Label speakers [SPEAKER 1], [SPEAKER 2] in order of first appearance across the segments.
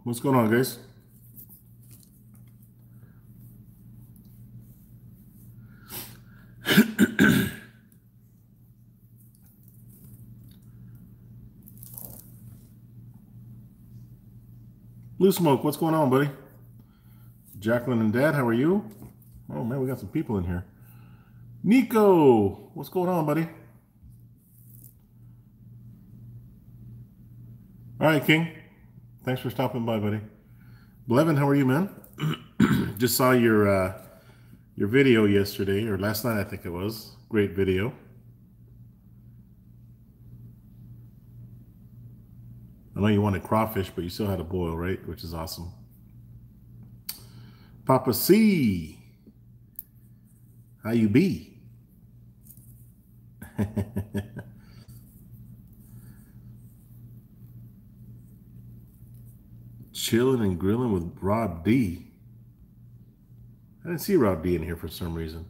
[SPEAKER 1] What's going on, guys? Blue Smoke, what's going on, buddy? Jacqueline and Dad, how are you? Oh man, we got some people in here. Nico, what's going on, buddy? All right, King. Thanks for stopping by, buddy. Blevin, how are you, man? Just saw your video yesterday or last night, I think it was. Great video. I know you wanted crawfish, but you still had to boil, right? Which is awesome. Papa C, how you be? Chilling and grilling with Rob D. I didn't see Rob D in here for some reason.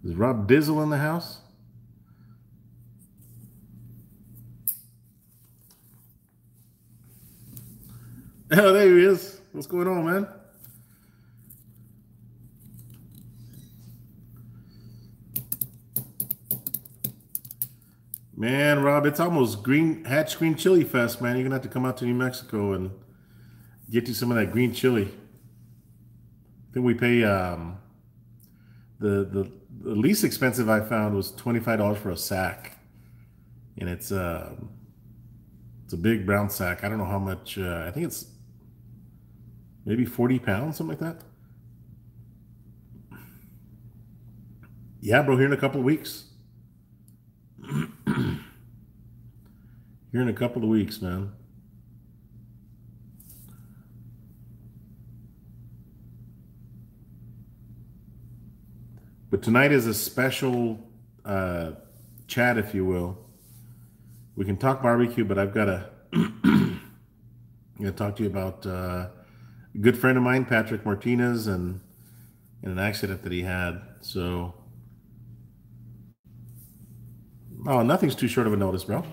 [SPEAKER 1] Is Rob Dizzle in the house? Oh, there he is. What's going on, man? Man, Rob, it's almost Hatch Green Chili Fest, man. You're gonna have to come out to New Mexico and get you some of that green chili. I think we pay the least expensive I found was $25 for a sack, and it's a big brown sack. I don't know how much. I think it's maybe 40 pounds, something like that. Yeah, bro. Here in a couple of weeks. Here in a couple of weeks, man. But tonight is a special chat, if you will. We can talk barbecue, but I've got to talk to you about a good friend of mine, Patrick Martinez, and an accident that he had. So, oh, nothing's too short of a notice, bro.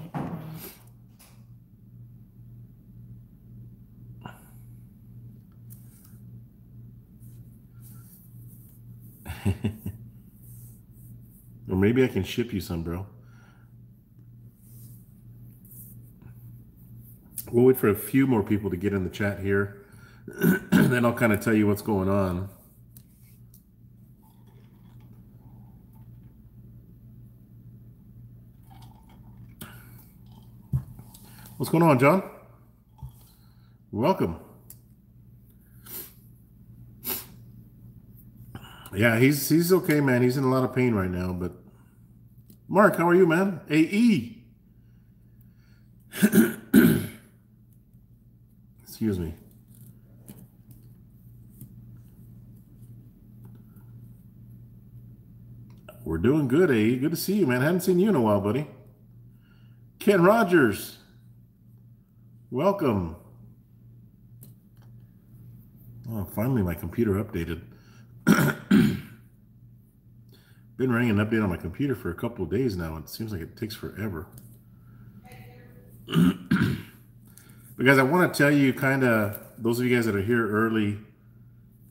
[SPEAKER 1] Or maybe I can ship you some, bro. We'll wait for a few more people to get in the chat here. Then I'll kind of tell you what's going on. What's going on, John? Welcome. Yeah, he's okay, man. He's in a lot of pain right now, but Mark, how are you, man? AE. Excuse me. We're doing good, AE. Good to see you, man. Haven't seen you in a while, buddy. Ken Rogers. Welcome. Oh, finally my computer updated. Been running an update on my computer for a couple of days now. It seems like it takes forever. Because I want to tell you, kind of, those of you guys that are here early,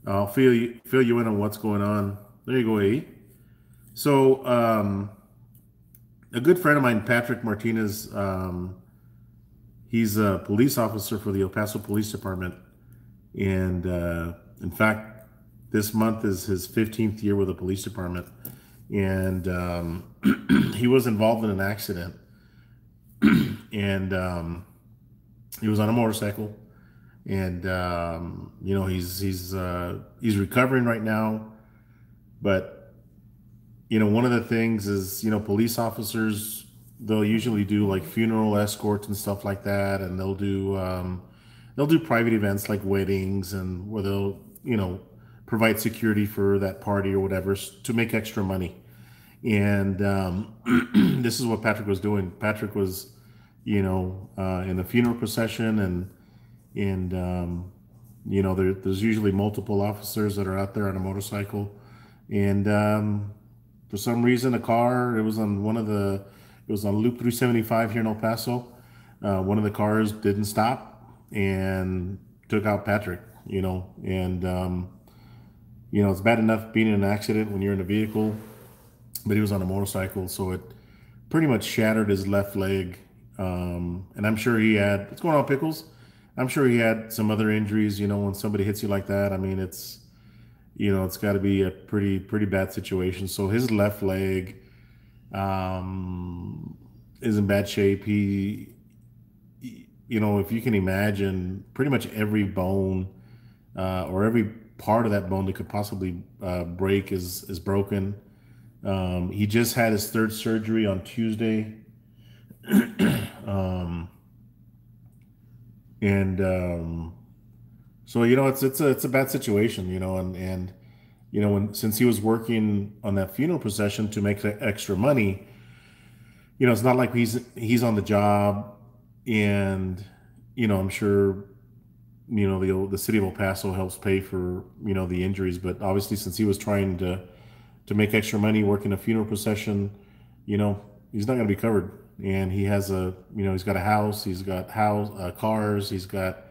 [SPEAKER 1] I'll fill you in on what's going on. There you go, A. So, a good friend of mine, Patrick Martinez, he's a police officer for the El Paso Police Department. And in fact, this month is his 15th year with the police department. And he was involved in an accident. And he was on a motorcycle. And, you know, he's recovering right now. But, you know, one of the things is, you know, police officers, they'll usually do like funeral escorts and stuff like that. And they'll do private events like weddings, and where they'll, you know, provide security for that party or whatever to make extra money. And this is what Patrick was doing. Patrick was, you know, in a funeral procession, and you know, there's usually multiple officers that are out there on a motorcycle, and for some reason, a car. It was on one of the It was on Loop 375 here in El Paso. One of the cars didn't stop and took out Patrick. And it's bad enough being in an accident when you're in a vehicle, but he was on a motorcycle, so it pretty much shattered his left leg. And I'm sure he had, what's going on, Pickles? I'm sure he had some other injuries. When somebody hits you like that, I mean, it's got to be a pretty bad situation. So his left leg is in bad shape. If you can imagine, pretty much every bone or every part of that bone that could possibly break is broken. He just had his third surgery on Tuesday. um, and so it's a bad situation, and since he was working on that funeral procession to make the extra money, it's not like he's on the job, and I'm sure the city of El Paso helps pay for the injuries, but obviously since he was trying to make extra money working a funeral procession, he's not going to be covered. And he has he's got a house, he's got cars, he's got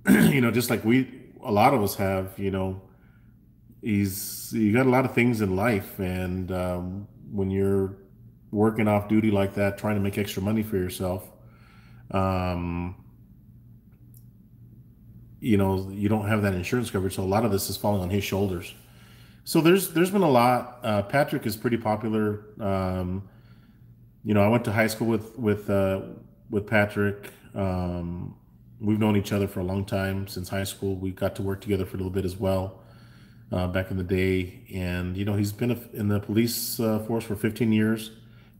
[SPEAKER 1] just like a lot of us have. You got a lot of things in life, and when you're working off duty like that, trying to make extra money for yourself, um, you don't have that insurance coverage, so a lot of this is falling on his shoulders. So there's been a lot. Patrick is pretty popular. I went to high school with Patrick. We've known each other for a long time, since high school. We got to work together for a little bit as well back in the day. And he's been in the police force for 15 years.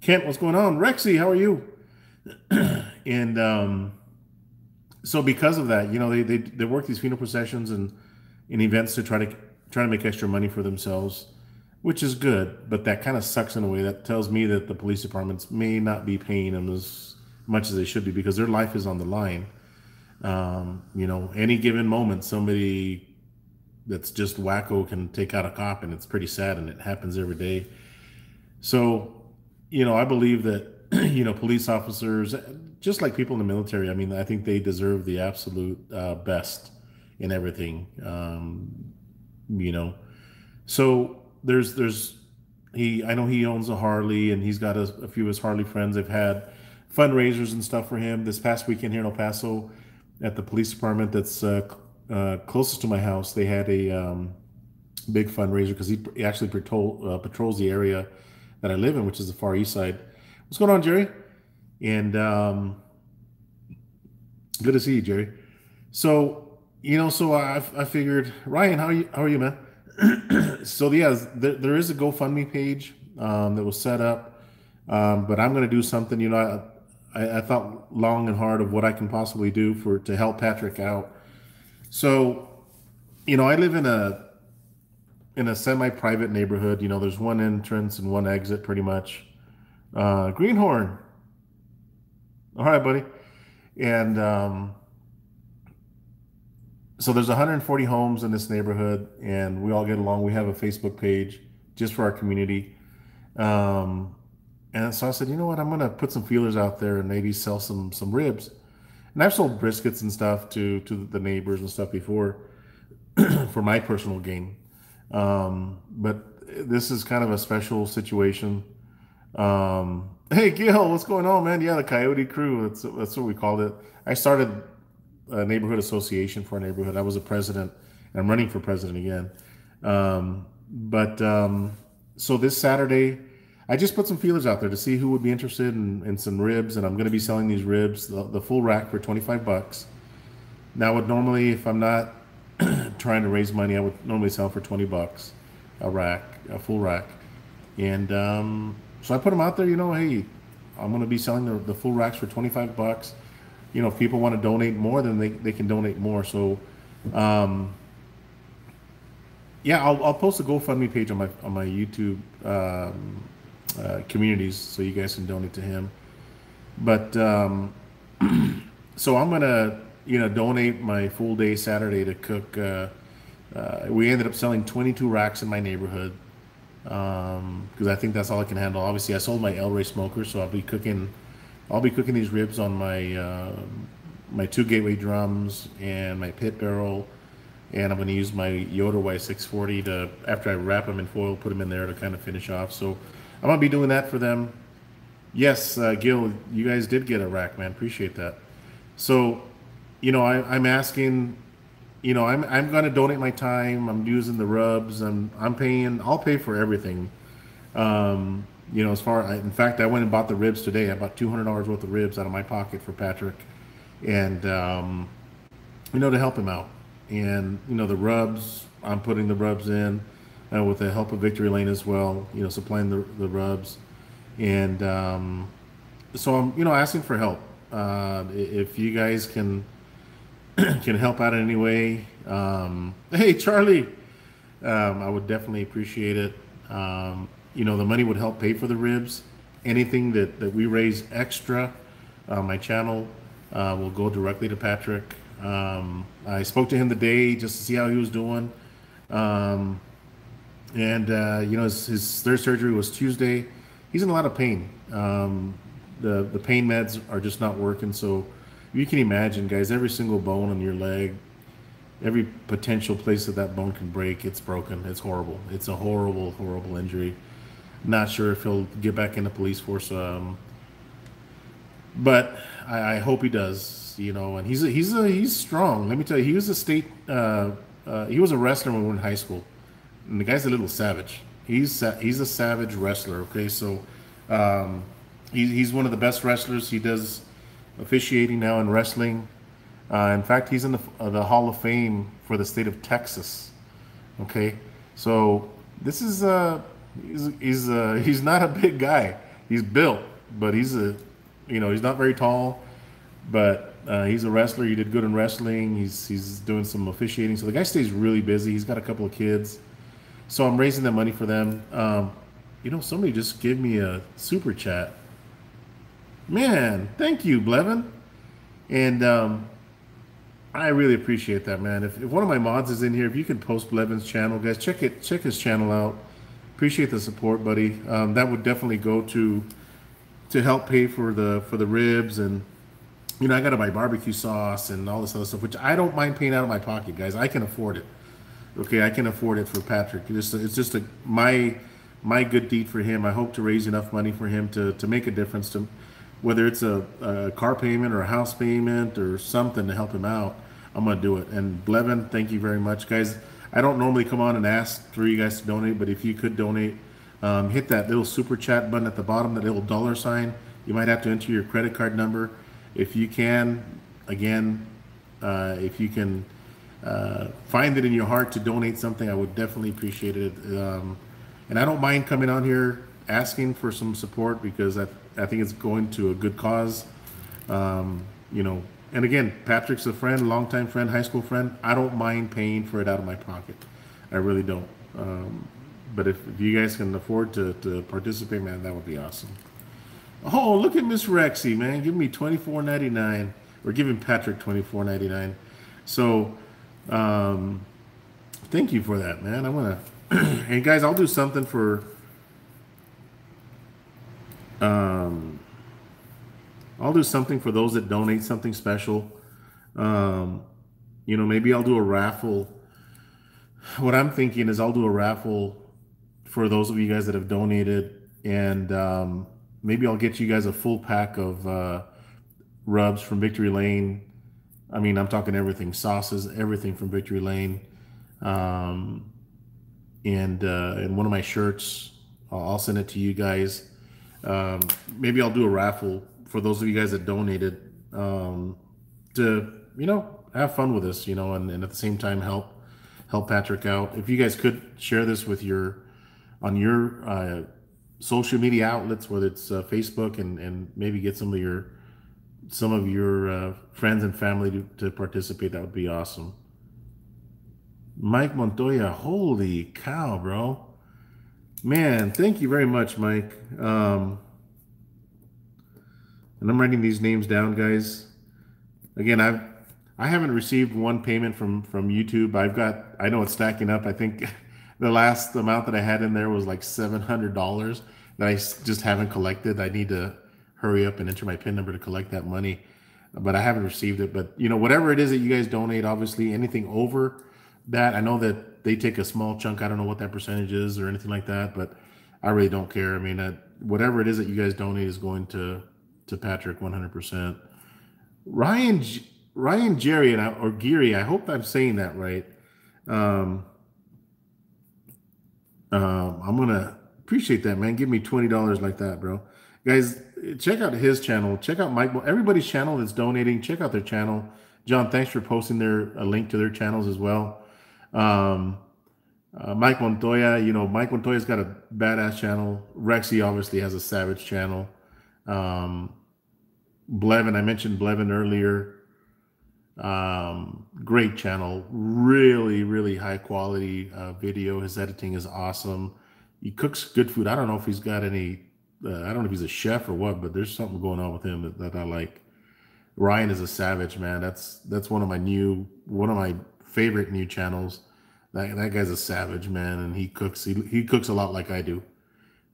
[SPEAKER 1] Kent, what's going on? Rexy, how are you? And so because of that, they work these funeral processions and in events to try to make extra money for themselves, which is good, but that kind of sucks in a way. That tells me that the police departments may not be paying them as much as they should be, because their life is on the line. Any given moment, somebody that's just wacko can take out a cop, and it's pretty sad, and it happens every day. So, I believe that, police officers, just like people in the military, I mean, I think they deserve the absolute best in everything. So I know he owns a Harley, and he's got a few of his Harley friends. They've had fundraisers and stuff for him. This past weekend here in El Paso, at the police department that's closest to my house, they had a big fundraiser, because he actually patrols the area that I live in, which is the far east side. What's going on, Jerry? And good to see you, Jerry. So I figured, Ryan, how are you, man? So yeah, there is a GoFundMe page that was set up, but I'm going to do something. I thought long and hard of what I can possibly do to help Patrick out. So, I live in a semi-private neighborhood. There's one entrance and one exit, pretty much. Greenhorn, all right, buddy. And so there's 140 homes in this neighborhood, and we all get along. We have a Facebook page just for our community. And so I said, you know what, I'm gonna put some feelers out there and maybe sell some ribs. And I've sold briskets and stuff to the neighbors and stuff before for my personal gain. But this is kind of a special situation. Hey Gil, what's going on, man? Yeah, the Coyote Crew. That's what we called it. I started a neighborhood association for a neighborhood. I was a president, and I'm running for president again. So this Saturday, I just put some feelers out there to see who would be interested in some ribs, and I'm going to be selling these ribs, the full rack, for $25. Now, would normally, if I'm not trying to raise money, I would normally sell for $20 a rack, a full rack. And so I put them out there. Hey, I'm going to be selling the full racks for $25. If people want to donate more, then they can donate more. So, yeah, I'll post a GoFundMe page on my YouTube communities, so you guys can donate to him. But so I'm gonna donate my full day Saturday to cook. We ended up selling 22 racks in my neighborhood. because I think that's all I can handle. Obviously, I sold my El Rey smoker, so I'll be cooking these ribs on my two gateway drums and my pit barrel, and I'm going to use my Yoder Y640 to, after I wrap them in foil, put them in there to kind of finish off. So I'm going to be doing that for them. Yes, Gil, you guys did get a rack, man. Appreciate that. So, I'm asking, I'm going to donate my time. I'm using the rubs. I'm paying. I'll pay for everything. As far, in fact, I went and bought the ribs today. I bought $200 worth of ribs out of my pocket for Patrick, and to help him out. And the rubs, I'm putting the rubs in with the help of Victory Lane as well. Supplying the rubs, and so I'm asking for help. If you guys can help out in any way, hey Charlie, I would definitely appreciate it. The money would help pay for the ribs. Anything that we raise extra, my channel will go directly to Patrick. I spoke to him today just to see how he was doing. His third surgery was Tuesday. He's in a lot of pain. The pain meds are just not working. So you can imagine, guys, every single bone on your leg, every potential place that bone can break, it's broken. It's horrible. It's a horrible, horrible injury. Not sure if he'll get back in the police force, but I hope he does. And he's strong. Let me tell you, he was he was a wrestler when we were in high school, and the guy's a little savage. He's a savage wrestler. Okay, so he's one of the best wrestlers. He does officiating now in wrestling. In fact, he's in the Hall of Fame for the state of Texas. Okay, so this is he's not a big guy. He's built, but he's not very tall, but he's a wrestler. He did good in wrestling. He's doing some officiating. So the guy stays really busy. He's got a couple of kids. So I'm raising that money for them. Somebody just gave me a super chat. Man, thank you, Blevin. And I really appreciate that, man. If one of my mods is in here, if you can post Blevin's channel, guys, check his channel out. Appreciate the support, buddy. That would definitely go to help pay for the ribs, and I got to buy barbecue sauce and all this other stuff, which I don't mind paying out of my pocket, guys. I can afford it. Okay, I can afford it for Patrick. It's just my good deed for him. I hope to raise enough money for him to make a difference, to whether it's a car payment or a house payment or something to help him out. I'm gonna do it. And Blevin, thank you very much, guys. I don't normally come on and ask for you guys to donate, but if you could donate, hit that little super chat button at the bottom, that little dollar sign. You might have to enter your credit card number. If you can, again, if you can find it in your heart to donate something, I would definitely appreciate it. And I don't mind coming on here asking for some support, because I think it's going to a good cause. And again, Patrick's a friend, longtime friend, high school friend. I don't mind paying for it out of my pocket. I really don't. But if you guys can afford to participate, man, that would be awesome. Oh, look at Miss Rexy, man. Give me $24.99. We're giving Patrick $24.99. So, thank you for that, man. I'm gonna, and guys, I'll do something for, I'll do something for those that donate, something special. Maybe I'll do a raffle. What I'm thinking is I'll do a raffle for those of you guys that have donated, and maybe I'll get you guys a full pack of rubs from Victory Lane. I mean, I'm talking everything, sauces, everything from Victory Lane. And one of my shirts, I'll send it to you guys. Maybe I'll do a raffle for those of you guys that donated, to, have fun with us, and at the same time help Patrick out. If you guys could share this with on your social media outlets, whether it's Facebook, and maybe get some of your friends and family to participate, that would be awesome. Mike Montoya, holy cow, bro. Man, thank you very much, Mike. And I'm writing these names down, guys. Again, I haven't received one payment from YouTube. I know it's stacking up. I think The last amount that I had in there was like $700 that just haven't collected. I need to hurry up and enter my PIN number to collect that money, but I haven't received it. But whatever it is that you guys donate, obviously anything over that, I know that they take a small chunk. I don't know what that percentage is or anything like that, but I really don't care. I mean, whatever it is that you guys donate is going to Patrick 100%. Ryan Ryan Jerry or Geary, I hope I'm saying that right. Um, I'm gonna appreciate that, man. Give me $20 like that, bro. Guys, check out his channel. Check out Mike. Everybody's channel that's donating. Check out their channel. John, thanks for posting a link to their channels as well. Um, Mike Montoya, Mike Montoya's got a badass channel. Rexy obviously has a savage channel. Um, Blevin, I mentioned Blevin earlier. Great channel, really, really high quality video. His editing is awesome. He cooks good food. I don't know if he's got any, I don't know if he's a chef or what, but there's something going on with him that I like. Ryan is a savage, man. That's one of my favorite new channels. That guy's a savage, man, and he cooks. He cooks a lot like I do.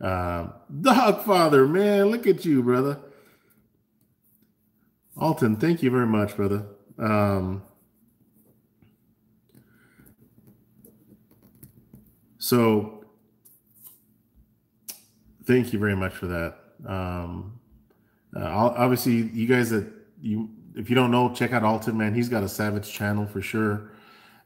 [SPEAKER 1] Dog Father, man, look at you, brother. Alton, thank you very much, brother. So thank you very much for that. Obviously, you guys if you don't know, check out Alton, man. He's got a savage channel for sure.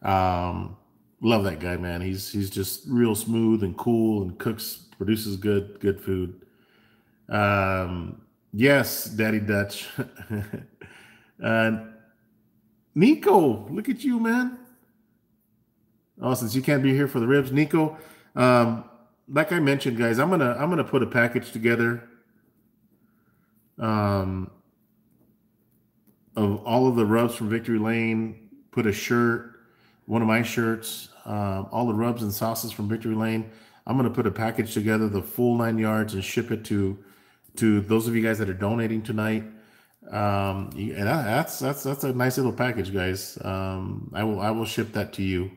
[SPEAKER 1] Love that guy, man. He's just real smooth and cool and produces good food. Yes, Daddy Dutch. uh, Nico, look at you, man. Oh, since you can't be here for the ribs, Nico. Like I mentioned, guys, I'm gonna put a package together of all of the rubs from Victory Lane. Put a shirt, one of my shirts, all the rubs and sauces from Victory Lane. I'm gonna put a package together, the full 9 yards, and ship it to those of you guys that are donating tonight. And that's a nice little package, guys. I will ship that to you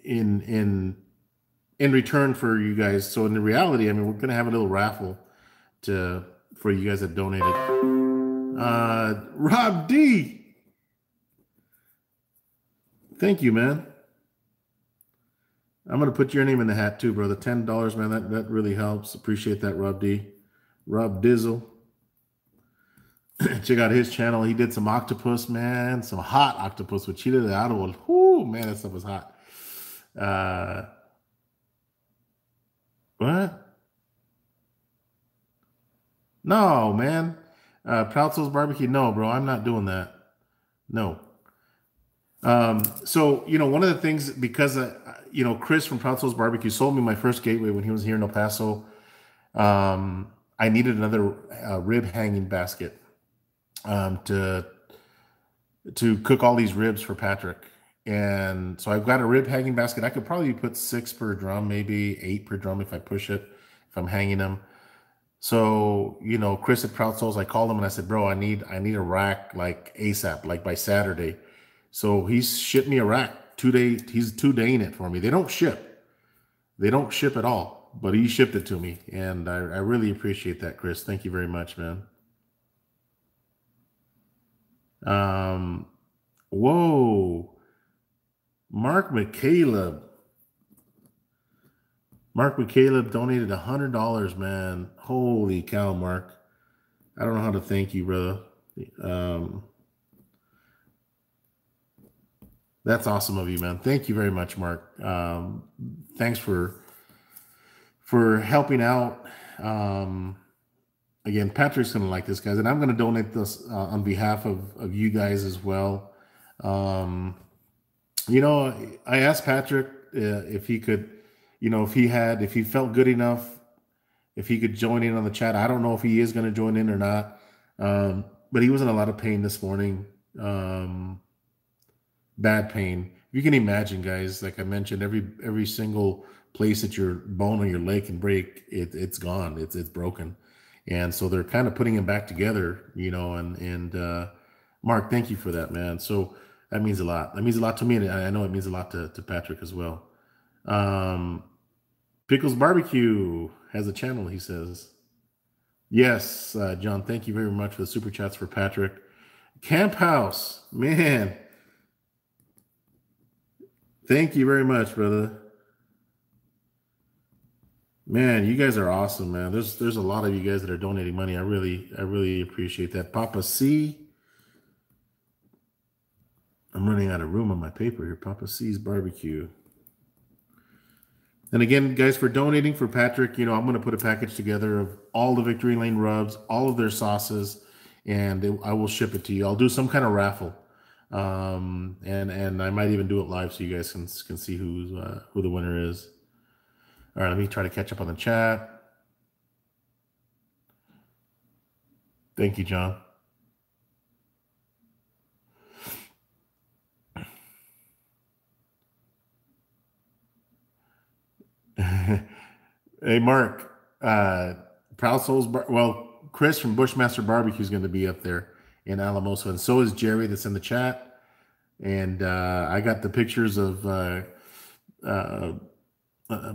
[SPEAKER 1] in return for you guys. So in the reality, I mean, we're gonna have a little raffle for you guys that donated. Rob D, thank you, man. I'm gonna put your name in the hat too, brother. $10, man. That really helps. Appreciate that, Rob D. Rob Dizzle. Check out his channel. He did some octopus, man. Some hot octopus with chile de árbol. Whoo, man, that stuff was hot. What? No, man. Proud Souls Barbecue. No, bro, I'm not doing that. No. So, one of the things, because, Chris from Proud Souls Barbecue sold me my first gateway when he was here in El Paso. I needed another rib hanging basket to cook all these ribs for Patrick. And so I've got a rib hanging basket. I could probably put 6 per drum, maybe 8 per drum if I push it, if I'm hanging them. So, Chris at Proud Souls, I called him and I said, bro, I need a rack like ASAP, like by Saturday. So he's shipped me a rack. He's 2-daying it for me. They don't ship. They don't ship at all, but he shipped it to me. And I really appreciate that, Chris. Thank you very much, man. Whoa. Mark McCaleb. Mark McCaleb donated $100, man. Holy cow, Mark. I don't know how to thank you, brother. That's awesome of you, man. Thank you very much, Mark. Thanks for helping out. Again, Patrick's going to like this, guys, and I'm going to donate this on behalf of you guys as well. I asked Patrick if he could, if he felt good enough, if he could join in on the chat. I don't know if he is going to join in or not, but he was in a lot of pain this morning, bad pain. You can imagine, guys, like I mentioned, every single place that your bone on your leg can break, it's gone, it's broken. And so they're kind of putting him back together, and Mark, thank you for that, man. So that means a lot. That means a lot to me, and I know it means a lot to Patrick as well. Um, Pickles Barbecue has a channel, he says. Yes, John, thank you very much for the super chats for Patrick. Camp House, man. Thank you very much, brother. Man, you guys are awesome, man. There's a lot of you guys that are donating money. I really appreciate that. Papa C. I'm running out of room on my paper here. Papa C's Barbecue. And again, guys, for donating for Patrick, I'm going to put a package together of all the Victory Lane rubs, all of their sauces, and I will ship it to you. I'll do some kind of raffle, and I might even do it live so you guys can see who the winner is. All right, let me try to catch up on the chat. Thank you, John. Hey, Mark. Proud Souls. Well, Chris from Bushmaster Barbecue is going to be up there in Alamosa, and so is Jerry that's in the chat. And I got the pictures of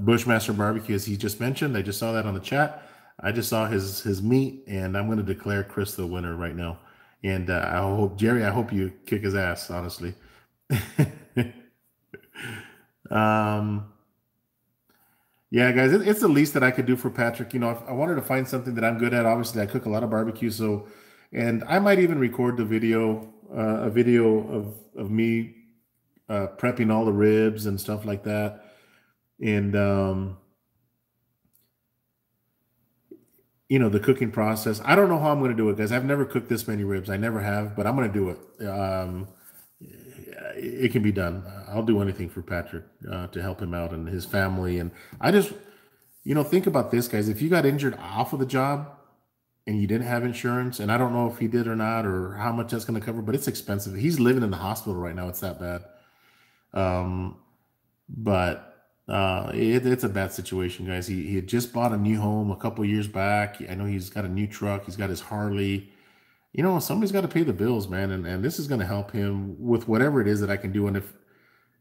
[SPEAKER 1] Bushmaster Barbecue, as he just mentioned. I just saw that on the chat. I just saw his meat, and I'm going to declare Chris the winner right now. And I hope, Jerry, I hope you kick his ass, honestly. Yeah, guys, it's the least that I could do for Patrick. If I wanted to find something that I'm good at, obviously I cook a lot of barbecue, and I might even record the video, a video of me prepping all the ribs and stuff like that. And the cooking process. I don't know how I'm going to do it, guys. I've never cooked this many ribs. I never have, but I'm going to do it. It can be done. I'll do anything for Patrick to help him out and his family. And I just, think about this, guys. If you got injured off of the job and you didn't have insurance, and I don't know if he did or not, or how much that's going to cover, but it's expensive. He's living in the hospital right now. It's that bad. But it's a bad situation, guys. He had just bought a new home a couple years back. I know he's got a new truck. He's got his Harley. Somebody's got to pay the bills, man. And this is going to help him with whatever it is that I can do. And if,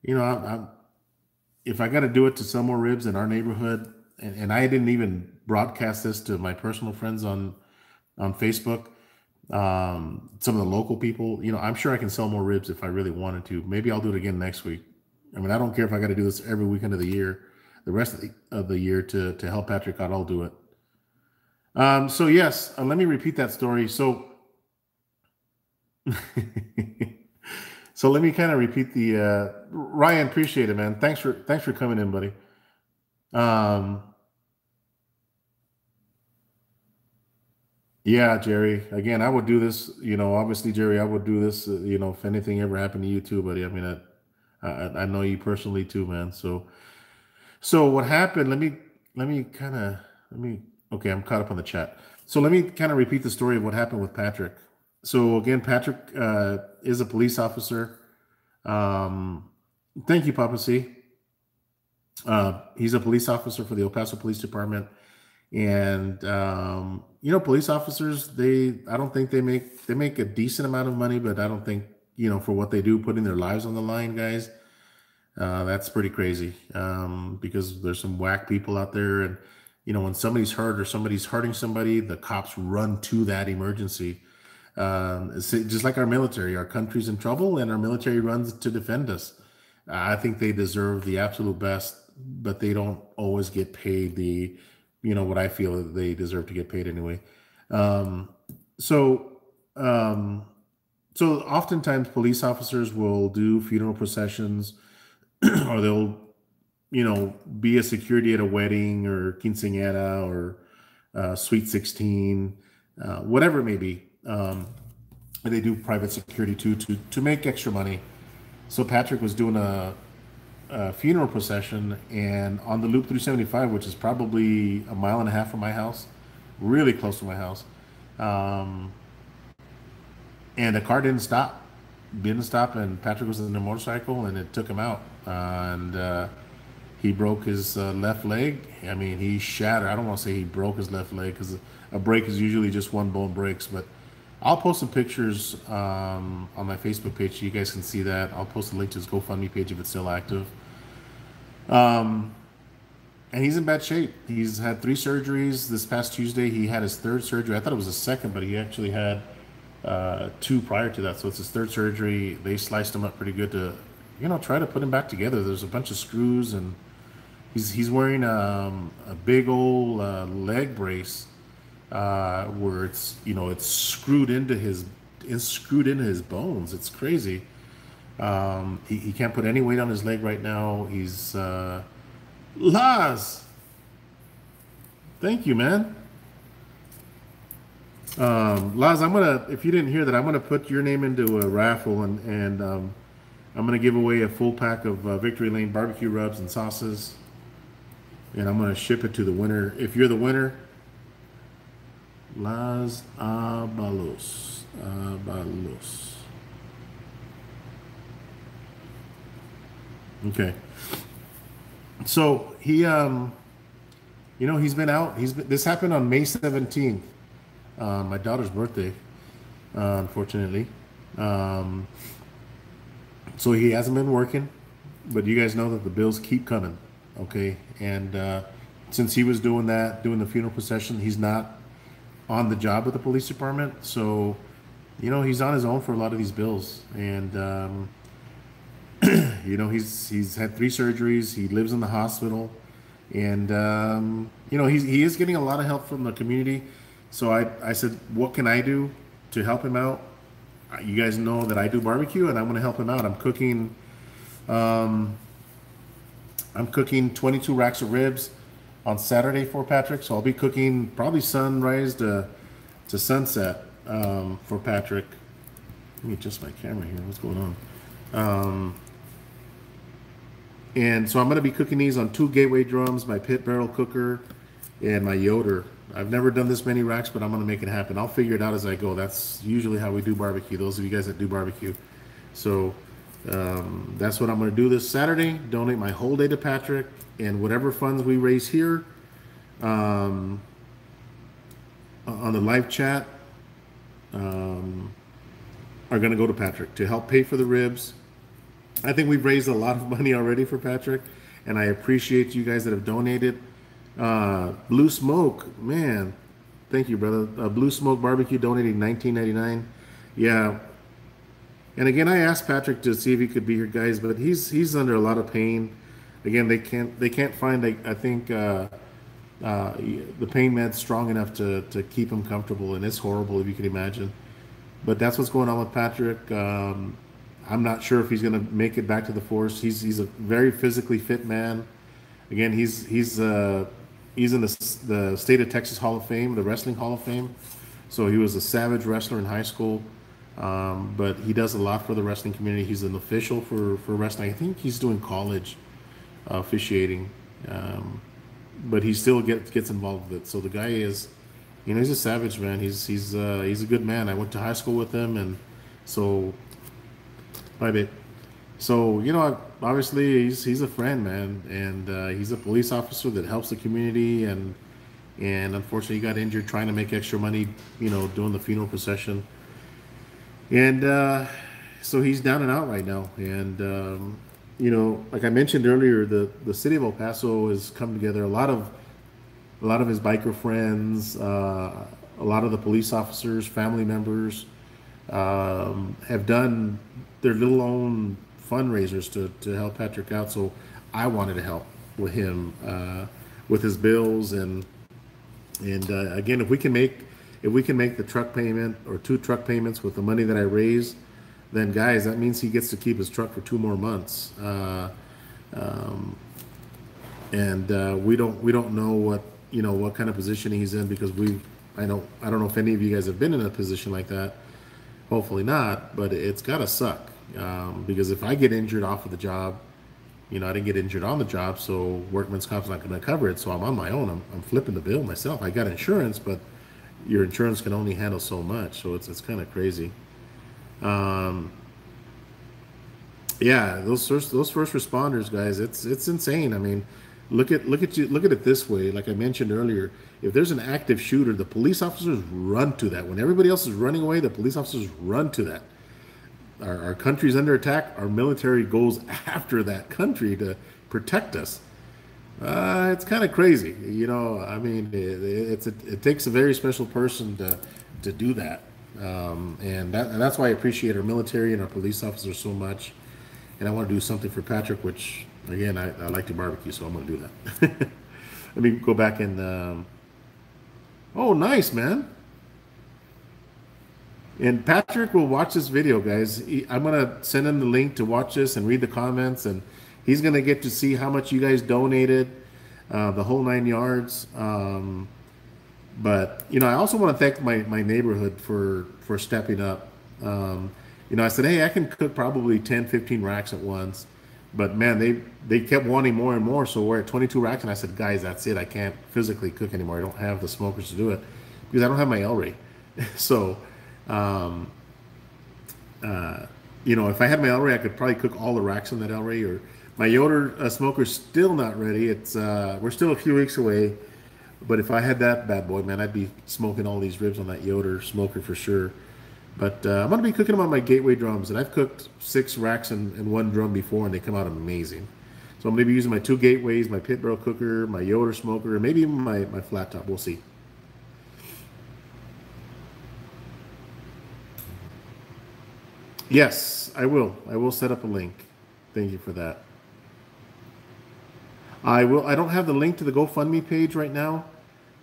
[SPEAKER 1] if I got to do it to sell more ribs in our neighborhood, and I didn't even broadcast this to my personal friends on Facebook, some of the local people, I'm sure I can sell more ribs if I really wanted to. Maybe I'll do it again next week. I mean, I don't care if I got to do this every weekend of the year, the rest of the year to help Patrick out, I'll do it. So yes, let me repeat that story. So so let me kind of repeat the Ryan, appreciate it, man. Thanks for coming in, buddy. Yeah, Jerry. Again, I would do this. Obviously, Jerry, I would do this. If anything ever happened to you too, buddy. I mean, I know you personally too, man. So what happened? Okay, I'm caught up on the chat. So let me kind of repeat the story of what happened with Patrick. So again, Patrick is a police officer. Thank you, Papa C. He's a police officer for the El Paso Police Department. And police officers, I don't think they make a decent amount of money, but I don't think, for what they do, putting their lives on the line, guys, that's pretty crazy. Because there's some whack people out there, and when somebody's hurt or somebody's hurting somebody, the cops run to that emergency. It's just like our military. Our country's in trouble, and our military runs to defend us. I think they deserve the absolute best, but they don't always get paid what I feel they deserve to get paid anyway. So oftentimes police officers will do funeral processions, or they'll, be a security at a wedding or quinceañera or Sweet 16, whatever it may be. And they do private security too to make extra money. So Patrick was doing a funeral procession, and on the Loop 375, which is probably a mile and a half from my house, really close to my house, and the car didn't stop, and Patrick was in a motorcycle, and it took him out, and he broke his left leg. I mean, he shattered. I don't want to say he broke his left leg, because a break is usually just one bone breaks, but I'll post some pictures on my Facebook page so you guys can see that. I'll post a link to his GoFundMe page if it's still active. Um, and he's in bad shape. He's had 3 surgeries. This past Tuesday, he had his third surgery. I thought it was a second, but he actually had two prior to that. So it's his third surgery. They sliced him up pretty good to, try to put him back together. There's a bunch of screws, and he's wearing a big old leg brace where it's screwed into his bones. It's crazy. He can't put any weight on his leg right now. He's Laz. Thank you, man. Laz, if you didn't hear that, I'm gonna put your name into a raffle, and I'm gonna give away a full pack of Victory Lane barbecue rubs and sauces, and I'm gonna ship it to the winner. If you're the winner, Las Abalos. Abalos. Okay. So he's been out. This happened on May 17th, my daughter's birthday, unfortunately. Um, so he hasn't been working, but you guys know that the bills keep coming, okay? And since he was doing the funeral procession, he's not on the job with the police department. So, he's on his own for a lot of these bills. And he's had 3 surgeries. He lives in the hospital, and he is getting a lot of help from the community. So I said, what can I do to help him out? You guys know that I do barbecue, and I'm going to help him out. Um, I'm cooking 22 racks of ribs on Saturday for Patrick. So I'll be cooking probably sunrise to sunset for Patrick. Let me adjust my camera here. What's going on? And so I'm going to be cooking these on 2 gateway drums, my pit barrel cooker, and my Yoder. I've never done this many racks, but I'm going to make it happen. I'll figure it out as I go. That's usually how we do barbecue, those of you guys that do barbecue. So that's what I'm going to do this Saturday. Donate my whole day to Patrick, and whatever funds we raise here on the live chat are going to go to Patrick to help pay for the ribs. I think we've raised a lot of money already for Patrick, and I appreciate you guys that have donated. Blue Smoke, man, thank you, brother. Blue Smoke Barbecue donating $19.99. Yeah, and again, I asked Patrick to see if he could be here, guys, but he's under a lot of pain. Again, they can't find. I think the pain med's strong enough to keep him comfortable, and it's horrible if you can imagine. But that's what's going on with Patrick. I'm not sure if he's going to make it back to the force. He's a very physically fit man. Again, he's in the state of Texas Hall of Fame, the Wrestling Hall of Fame. So he was a savage wrestler in high school, but he does a lot for the wrestling community. He's an official for wrestling. I think he's doing college officiating, but he still gets involved with it. So the guy is, he's a savage, man. He's a good man. I went to high school with him, and so. Bye, babe. So, obviously he's a friend, man, and he's a police officer that helps the community, and unfortunately he got injured trying to make extra money, doing the funeral procession, and so he's down and out right now. And like I mentioned earlier, the city of El Paso has come together. A lot of his biker friends, a lot of the police officers, family members, have done their little own fundraisers to help Patrick out. So I wanted to help with him with his bills, and again, if we can make the truck payment or 2 truck payments with the money that I raise, then guys, that means he gets to keep his truck for 2 more months. And we don't know what kind of position he's in, because I don't know if any of you guys have been in a position like that. Hopefully not, but it's gotta suck. Because if I get injured off of the job, I didn't get injured on the job, so workman's comp's not going to cover it. So I'm on my own. I'm flipping the bill myself. I got insurance, but your insurance can only handle so much. So it's kind of crazy. Yeah, those first responders, guys, it's insane. I mean, look at it this way. Like I mentioned earlier, if there's an active shooter, the police officers run to that. When everybody else is running away, the police officers run to that. Our country's under attack. Our military goes after that country to protect us. It's kind of crazy, I mean, it takes a very special person to do that, and that's why I appreciate our military and our police officers so much. And I want to do something for Patrick, which again I like to barbecue, so I'm going to do that. Let me go back and. Oh, nice, man! And Patrick will watch this video, guys. I'm gonna send him the link to watch this and read the comments, and he's gonna get to see how much you guys donated, the whole 9 yards. But I also want to thank my neighborhood for stepping up. I said, hey, I can cook probably 10, 15 racks at once, but man, they kept wanting more and more. So we're at 22 racks, and I said, guys, that's it. I can't physically cook anymore. I don't have the smokers to do it because I don't have my El-Ray. So. Um, if I had my El-Ray, I could probably cook all the racks on that El-Ray. Or my Yoder smoker's still not ready. We're still a few weeks away. But if I had that bad boy, man, I'd be smoking all these ribs on that Yoder smoker for sure. But I'm gonna be cooking them on my Gateway drums, and I've cooked 6 racks in one drum before, and they come out amazing. So I'm gonna be using my 2 Gateways, my pit barrel cooker, my Yoder smoker, and maybe even my flat top. We'll see. Yes, I will. I will set up a link. Thank you for that. I will. I don't have the link to the GoFundMe page right now,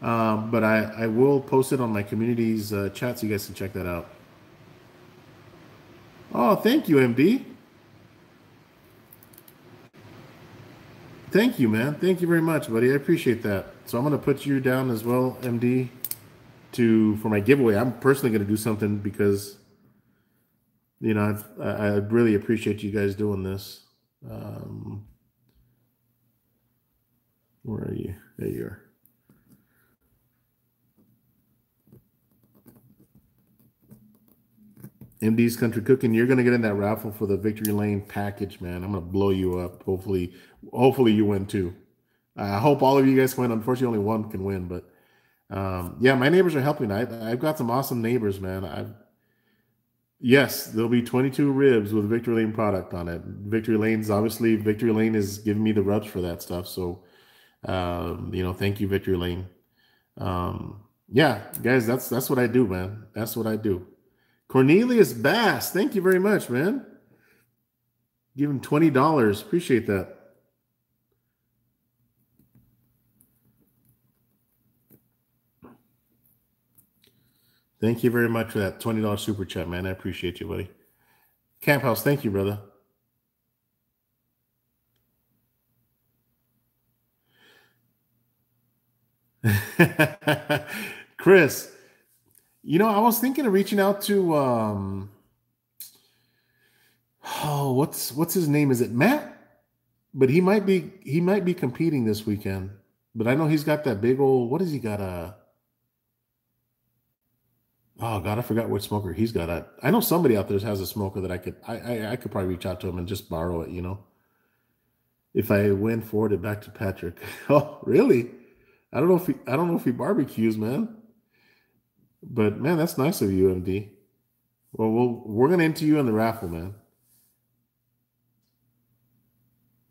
[SPEAKER 1] but I will post it on my community's chat so you guys can check that out. Oh, thank you, MD. Thank you, man. Thank you very much, buddy. I appreciate that. So I'm going to put you down as well, MD, for my giveaway. I'm personally going to do something because I really appreciate you guys doing this. Where are you? There you are. MD's Country Cooking. You're gonna get in that raffle for the Victory Lane package, man. I'm gonna blow you up. Hopefully you win too. I hope all of you guys can win. Unfortunately, only one can win, but yeah, my neighbors are helping. I've got some awesome neighbors, man. Yes, there'll be 22 ribs with Victory Lane product on it. Victory Lane is giving me the rubs for that stuff. So, thank you, Victory Lane. Yeah, guys, that's what I do, man. That's what I do. Cornelius Bass, thank you very much, man. Give him $20. Appreciate that. Thank you very much for that $20 super chat, man. I appreciate you, buddy. Camp House, thank you, brother. Chris, I was thinking of reaching out to what's his name? Is it Matt? But he might be competing this weekend. But I know he's got that big old, what has he got? Oh God, I forgot what smoker he's got. I know somebody out there has a smoker that I could probably reach out to him and just borrow it, if I win, forward it back to Patrick. Oh, really? I don't know if he barbecues, man. But man, that's nice of you, MD. Well, we're gonna enter you in the raffle, man.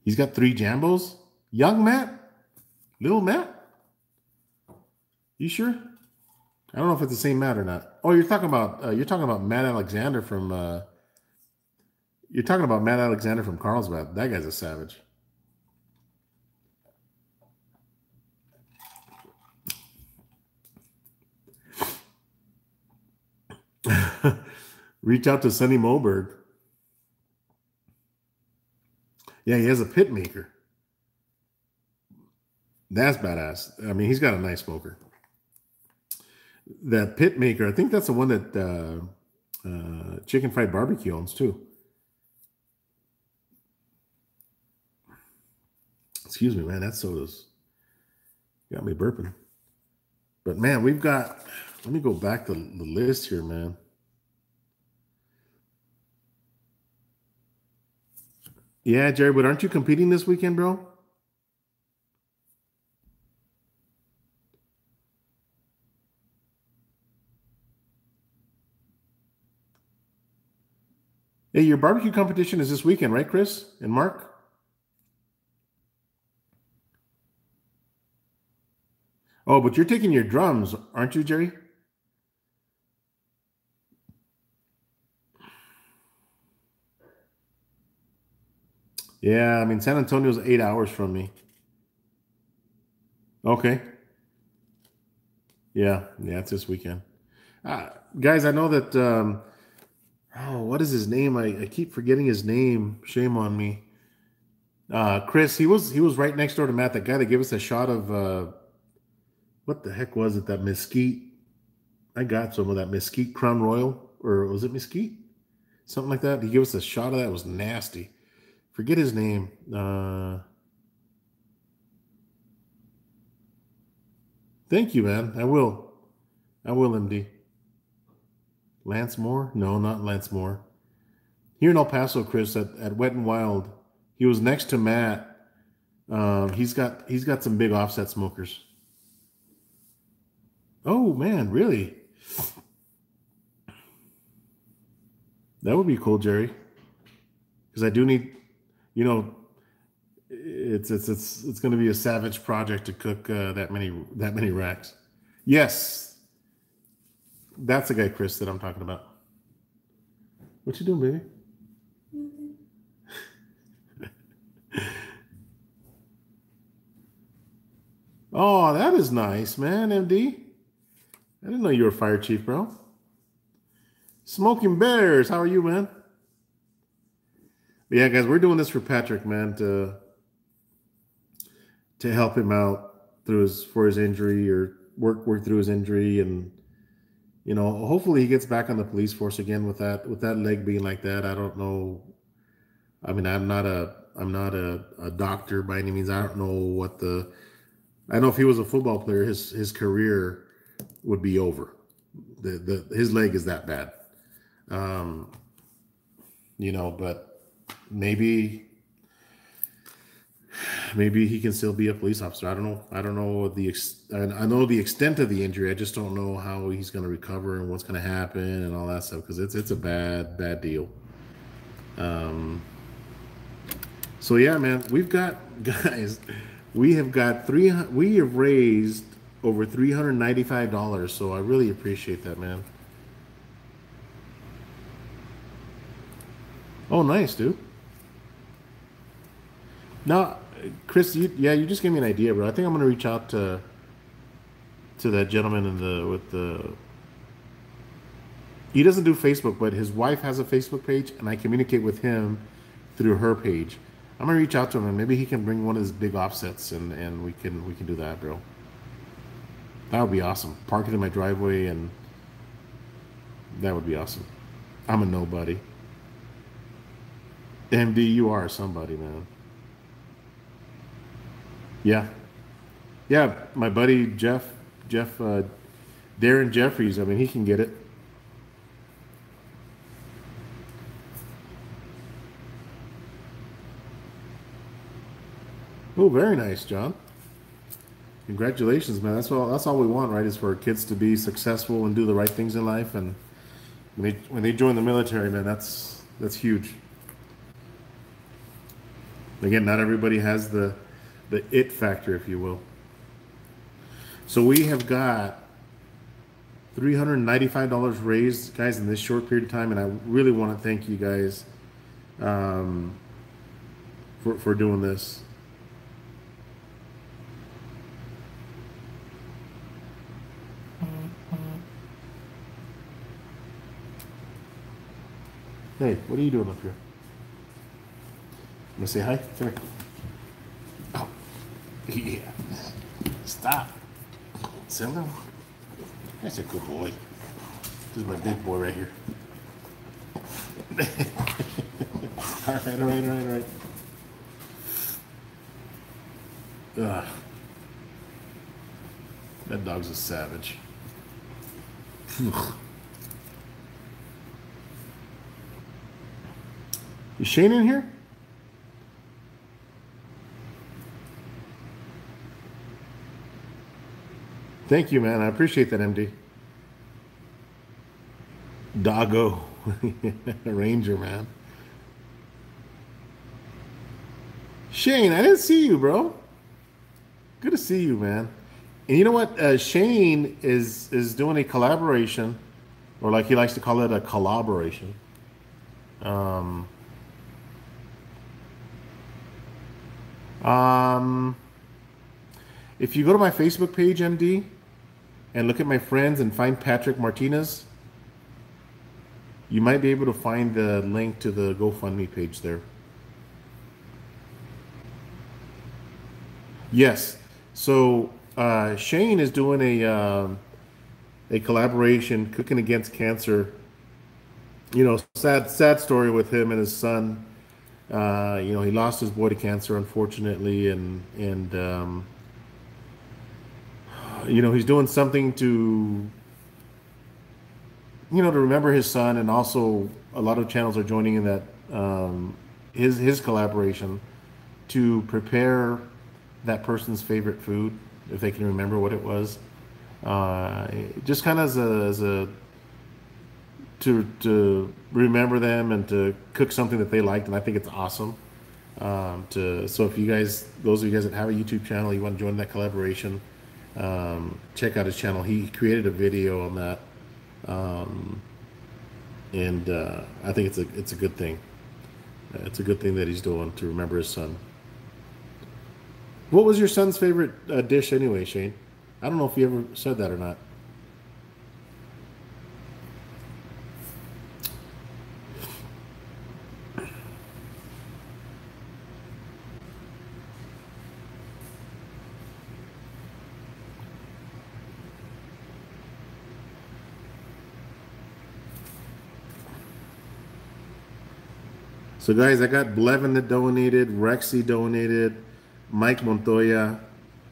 [SPEAKER 1] He's got 3 Jambos. Young Matt, little Matt. You sure? I don't know if it's the same Matt or not. Oh, you're talking about Matt Alexander from. You're talking about Matt Alexander from Carlsbad. That guy's a savage. Reach out to Sonny Moberg. Yeah, he has a pit maker. That's badass. I mean, he's got a nice smoker. That pit maker, I think that's the one that Chicken Fried Barbecue owns too. Excuse me, man. That soda's got me burping. But man, let me go back to the list here, man. Yeah, Jerry, but aren't you competing this weekend, bro? Hey, your barbecue competition is this weekend, right, Chris and Mark? Oh, but you're taking your drums, aren't you, Jerry? Yeah, I mean San Antonio's 8 hours from me. Okay. Yeah, yeah, it's this weekend. Uh, Guys, I know that. Oh, what is his name? I keep forgetting his name. Shame on me. Chris. He was right next door to Matt. That guy that gave us a shot of what the heck was it? That mesquite. I got some of that mesquite Crown Royal, or was it mesquite? Something like that. He gave us a shot of that. It was nasty. Forget his name. Thank you, man. I will. I will, MD. Lance Moore? No, not Lance Moore. Here in El Paso, Chris, at Wet and Wild, he was next to Matt. He's got some big offset smokers. Oh man, really? That would be cool, Jerry. Because I do need, you know, it's going to be a savage project to cook that many racks. Yes, that's the guy, Chris, that I'm talking about. What you doing, baby? Oh, that is nice, man, MD. I didn't know you were a fire chief, bro. Smoking Bears, how are you, man? But yeah, guys, we're doing this for Patrick, man, to help him out through his injury or work through his injury, and hopefully he gets back on the police force again with that leg being like that. I don't know. I mean, I'm not a doctor by any means. I don't know I know if he was a football player, his career would be over. His leg is that bad. Um, but maybe maybe he can still be a police officer. I don't know. I don't know I know the extent of the injury. I just don't know how he's going to recover and what's going to happen and all that stuff, because it's a bad deal. Um, so yeah, man, we've got guys. We have got three. We have raised over $395. So I really appreciate that, man. Oh, nice, dude. Now, Chris, you just gave me an idea, bro. I think I'm gonna reach out to that gentleman with the. He doesn't do Facebook, but his wife has a Facebook page, and I communicate with him through her page. I'm gonna reach out to him, and maybe he can bring one of his big offsets, and we can do that, bro. That would be awesome. Park it in my driveway, and that would be awesome. I'm a nobody. MD, you are somebody, man. Yeah, yeah. My buddy Jeff, Darren Jeffries. I mean, he can get it. Oh, very nice, John. Congratulations, man. That's all we want, right? Is for our kids to be successful and do the right things in life. And when they join the military, man, that's huge. Again, not everybody has the it factor, if you will. So we have got $395 raised, guys, in this short period of time, and I really want to thank you guys um, for doing this. Hey, what are you doing up here? I'm gonna say hi. Come here. Oh, yeah. Stop. Simba. That's a good boy. This is my big boy right here. All right. Ugh. That dog's a savage. Is Shane in here? Thank you, man. I appreciate that, MD. Doggo. Ranger, man. Shane, I didn't see you, bro. Good to see you, man. And you know what? Shane is doing a collaboration, or like he likes to call it, a collaboration. Um, um, if you go to my Facebook page, MD, and look at my friends and find Patrick Martinez, you might be able to find the link to the GoFundMe page there. Yes. So Shane is doing a collaboration, cooking against cancer. You know, sad story with him and his son. You know, he lost his boy to cancer, unfortunately, and you know, he's doing something to, you know, to remember his son, and also a lot of channels are joining in that, his collaboration to prepare that person's favorite food if they can remember what it was. Just kind of as a to remember them and to cook something that they liked, and I think it's awesome. So if you guys, those of you guys that have a YouTube channel, you want to join that collaboration, check out his channel. He created a video on that, and I think it's a good thing. It's a good thing that he's doing to remember his son. What was your son's favorite dish anyway, Shane? I don't know if you ever said that or not. So guys, I got Blevin that donated, Rexy donated, Mike Montoya,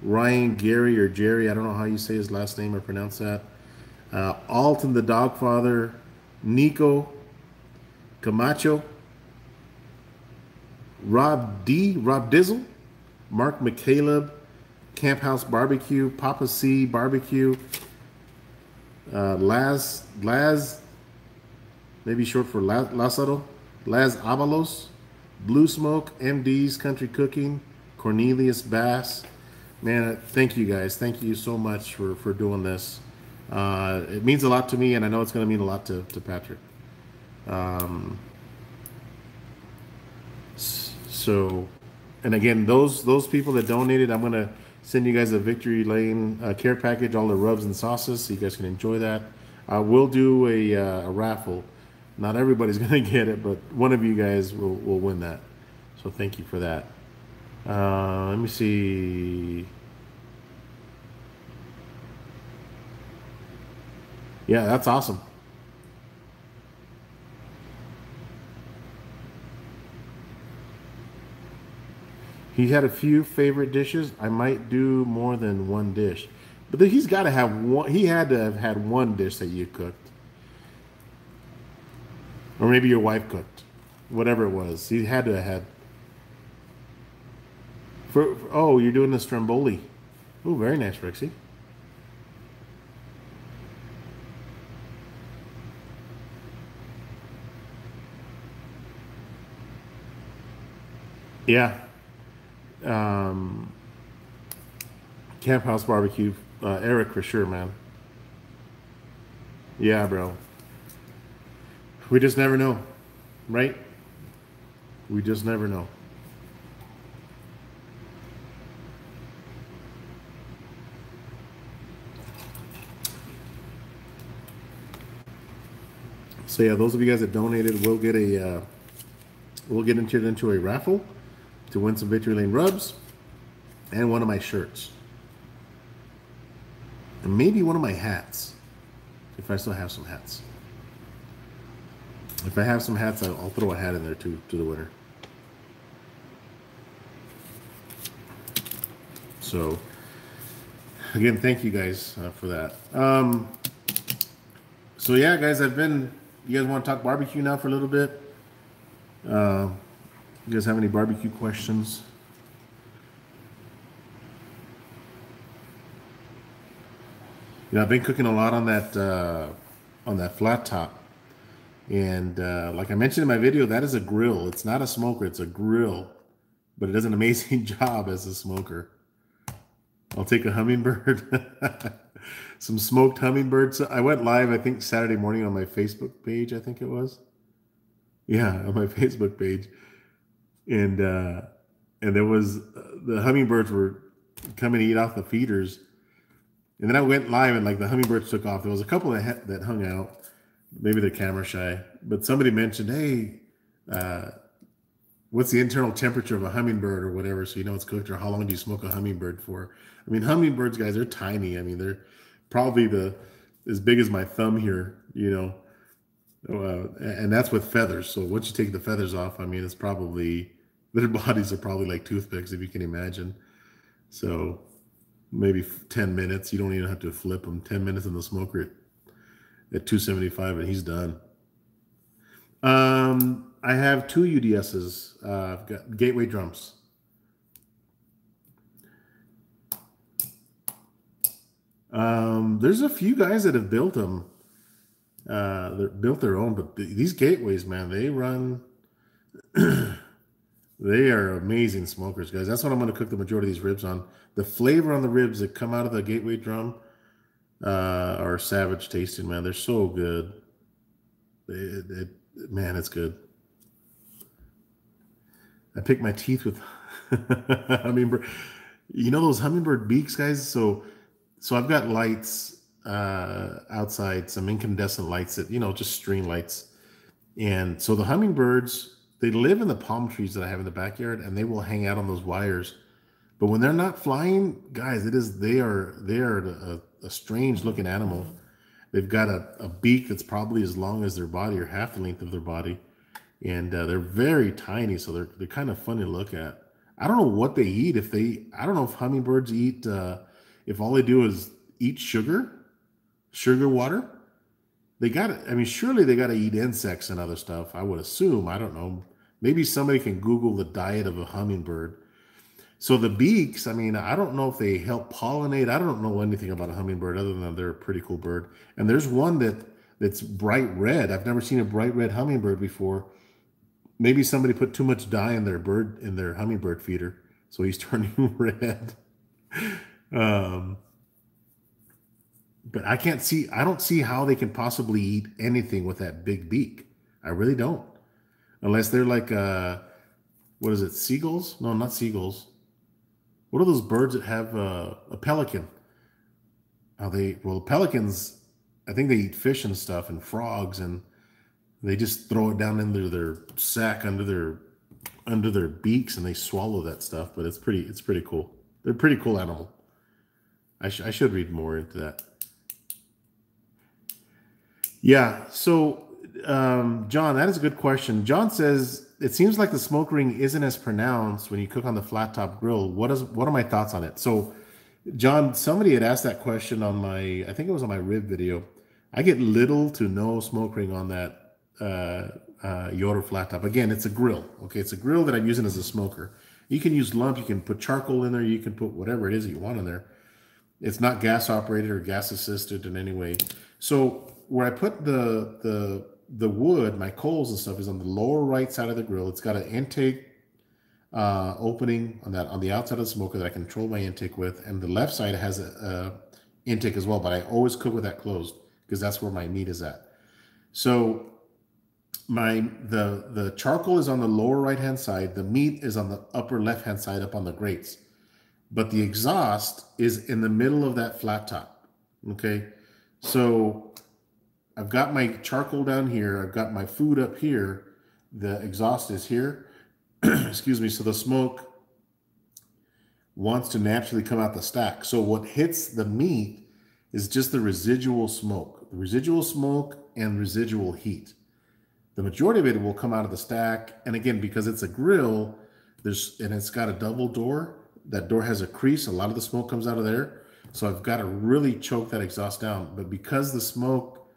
[SPEAKER 1] Ryan Gary or Jerry, I don't know how you say his last name or pronounce that. Alton the Dogfather, Nico, Camacho, Rob Dizzle, Mark McCaleb, Camp House Barbecue, Papa C Barbecue, Laz, maybe short for Lázaro, Laz Avalos, Blue Smoke, MD's Country Cooking, Cornelius Bass. Man, thank you guys. Thank you so much for doing this. It means a lot to me, and I know it's going to mean a lot to Patrick. So, and again, those people that donated, I'm going to send you guys a Victory Lane care package, all the rubs and sauces, so you guys can enjoy that. I will do a raffle. Not everybody's going to get it, but one of you guys will win that. So thank you for that. Let me see. Yeah, that's awesome. He had a few favorite dishes. I might do more than one dish. But he's got to have one. He had to have had one dish that you cooked. Or maybe your wife cooked. Whatever it was. He had to have had. Oh, you're doing the stromboli. Oh, very nice, Rexy. Yeah. Um, Camp House Barbecue. Eric, for sure, man. Yeah, bro. We just never know, right? We just never know. So yeah, those of you guys that donated will get we'll get into a raffle to win some Victory Lane rubs and one of my shirts. And maybe one of my hats, if I still have some hats. If I have some hats, I'll throw a hat in there too, to the winner. So, again, thank you guys for that. So yeah, guys, you guys want to talk barbecue now for a little bit? You guys have any barbecue questions? You know, I've been cooking a lot on that flat top, and like I mentioned in my video, that is a grill. It's not a smoker; it's a grill, but it does an amazing job as a smoker. I'll take a hummingbird. Some smoked hummingbirds. I went live, I think, Saturday morning on my Facebook page, I think it was. Yeah, on my Facebook page. And there was the hummingbirds were coming to eat off the feeders. And then I went live and like the hummingbirds took off. There was a couple that hung out. Maybe they're camera shy. But somebody mentioned, hey, what's the internal temperature of a hummingbird or whatever, so you know it's cooked, or how long do you smoke a hummingbird for? I mean, hummingbirds, guys, they're tiny. I mean, they're probably as big as my thumb here, you know, and that's with feathers. So once you take the feathers off, I mean, it's probably their bodies are probably like toothpicks, if you can imagine. So maybe 10 minutes. You don't even have to flip them. 10 minutes in the smoker at 275, and he's done. I have two UDSs. I've got gateway drums. There's a few guys that have built them. That built their own, but these gateways, man, they run. They are amazing smokers, guys. That's what I'm going to cook the majority of these ribs on. The flavor on the ribs that come out of the gateway drum are savage tasting, man. They're so good. Man, it's good. I pick my teeth with hummingbird. You know those hummingbird beaks, guys? So I've got lights outside, some incandescent lights that, you know, just string lights. And so the hummingbirds, they live in the palm trees that I have in the backyard, and they will hang out on those wires. But when they're not flying, guys, they are a strange looking animal. They've got a beak that's probably as long as their body, or half the length of their body. And they're very tiny, so they're kind of fun to look at. I don't know what they eat. I don't know if hummingbirds eat, if all they do is eat sugar water. They got it. I mean, surely they got to eat insects and other stuff, I would assume. I don't know. Maybe somebody can Google the diet of a hummingbird. So the beaks, I mean, I don't know if they help pollinate. I don't know anything about a hummingbird other than they're a pretty cool bird. And there's one that's bright red. I've never seen a bright red hummingbird before. Maybe somebody put too much dye in their hummingbird feeder, so he's turning red. But I don't see how they can possibly eat anything with that big beak. I really don't. Unless they're like, what is it, seagulls? No, not seagulls. What are those birds that have a pelican? Well, pelicans, I think they eat fish and stuff and frogs, and they just throw it down into their sack under their beaks, and they swallow that stuff. But it's pretty cool. They're a pretty cool animal. I should read more into that. Yeah. So, John, that is a good question. John says, it seems like the smoke ring isn't as pronounced when you cook on the flat top grill. What are my thoughts on it? So, John, somebody had asked that question on I think it was on my rib video. I get little to no smoke ring on that Yoder flat top. Again, it's a grill. Okay, it's a grill that I'm using as a smoker. You can use lump. You can put charcoal in there. You can put whatever it is that you want in there. It's not gas operated or gas assisted in any way. So where I put the wood, my coals and stuff, is on the lower right side of the grill. It's got an intake opening on the outside of the smoker that I control my intake with, and the left side has a intake as well. But I always cook with that closed because that's where my meat is at. So the charcoal is on the lower right hand side. The meat is on the upper left hand side up on the grates. But the exhaust is in the middle of that flat top. Okay, so I've got my charcoal down here. I've got my food up here. The exhaust is here. Excuse me. So the smoke wants to naturally come out the stack. So what hits the meat is just the residual smoke and residual heat. The majority of it will come out of the stack. And again, because it's a grill, it's got a double door. That door has a crease. A lot of the smoke comes out of there. So I've got to really choke that exhaust down. But because the smoke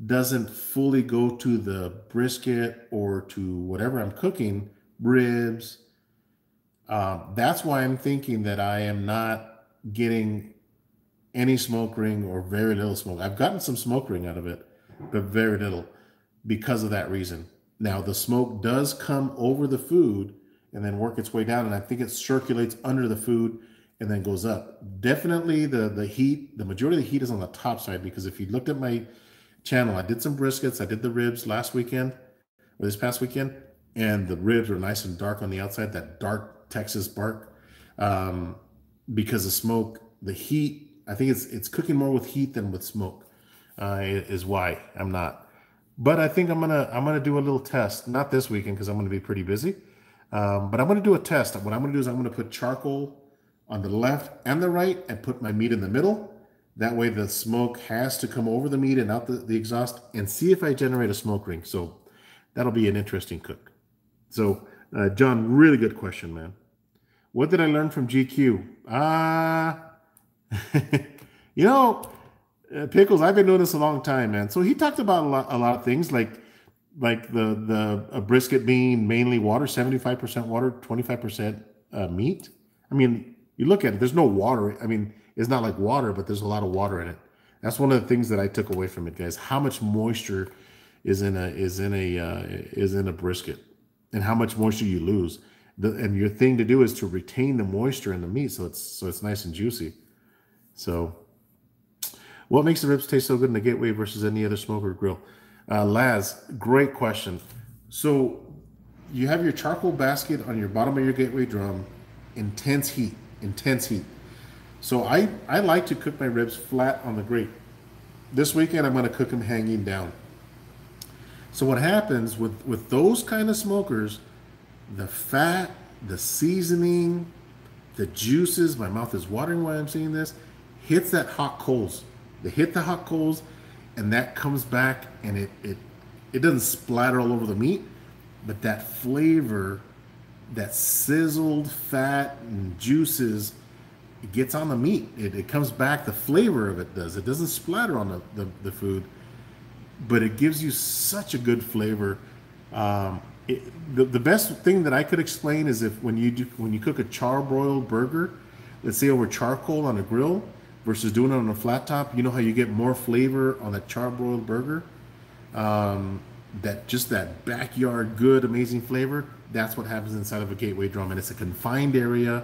[SPEAKER 1] doesn't fully go to the brisket or to whatever I'm cooking, ribs, that's why I'm thinking that I am not getting any smoke ring or very little smoke. I've gotten some smoke ring out of it, but very little because of that reason. Now, the smoke does come over the food and then work its way down, and I think it circulates under the food and then goes up. Definitely the heat, the majority of the heat is on the top side, because if you looked at my channel, I did some briskets, I did the ribs last weekend or this past weekend, and the ribs were nice and dark on the outside, that dark Texas bark, um, because the smoke, the heat. I think it's cooking more with heat than with smoke, is why I'm not. But I think I'm gonna do a little test, not this weekend because I'm gonna be pretty busy. But I'm gonna do a test. What I'm gonna do is I'm gonna put charcoal on the left and the right and put my meat in the middle. That way the smoke has to come over the meat and out the exhaust, and see if I generate a smoke ring. So that'll be an interesting cook. So John, really good question, man. What did I learn from GQ? You know, Pickles, I've been doing this a long time, man. So he talked about a lot of things, like the a brisket being mainly water, 75% water, 25% meat. I mean, you look at it, there's no water. I mean, it's not like water, but there's a lot of water in it. That's one of the things that I took away from it, guys. How much moisture is in a brisket, and how much moisture you lose. And your thing to do is to retain the moisture in the meat, so it's nice and juicy. So, what makes the ribs taste so good in the Gateway versus any other smoker grill? Laz, great question. So you have your charcoal basket on your bottom of your Gateway drum, intense heat, intense heat. So I like to cook my ribs flat on the grate. This weekend I'm going to cook them hanging down. So what happens with those kind of smokers, the fat, the seasoning, the juices, my mouth is watering while I'm saying this, hits that hot coals. They hit the hot coals, and that comes back, and it doesn't splatter all over the meat, but that flavor, that sizzled fat and juices, it gets on the meat. It comes back. The flavor of it does. It doesn't splatter on the food, but it gives you such a good flavor. The best thing that I could explain is if when you cook a charbroiled burger, let's say over charcoal on a grill versus doing it on a flat top, you know how you get more flavor on a charbroiled burger? That backyard good, amazing flavor. That's what happens inside of a Gateway drum, and it's a confined area.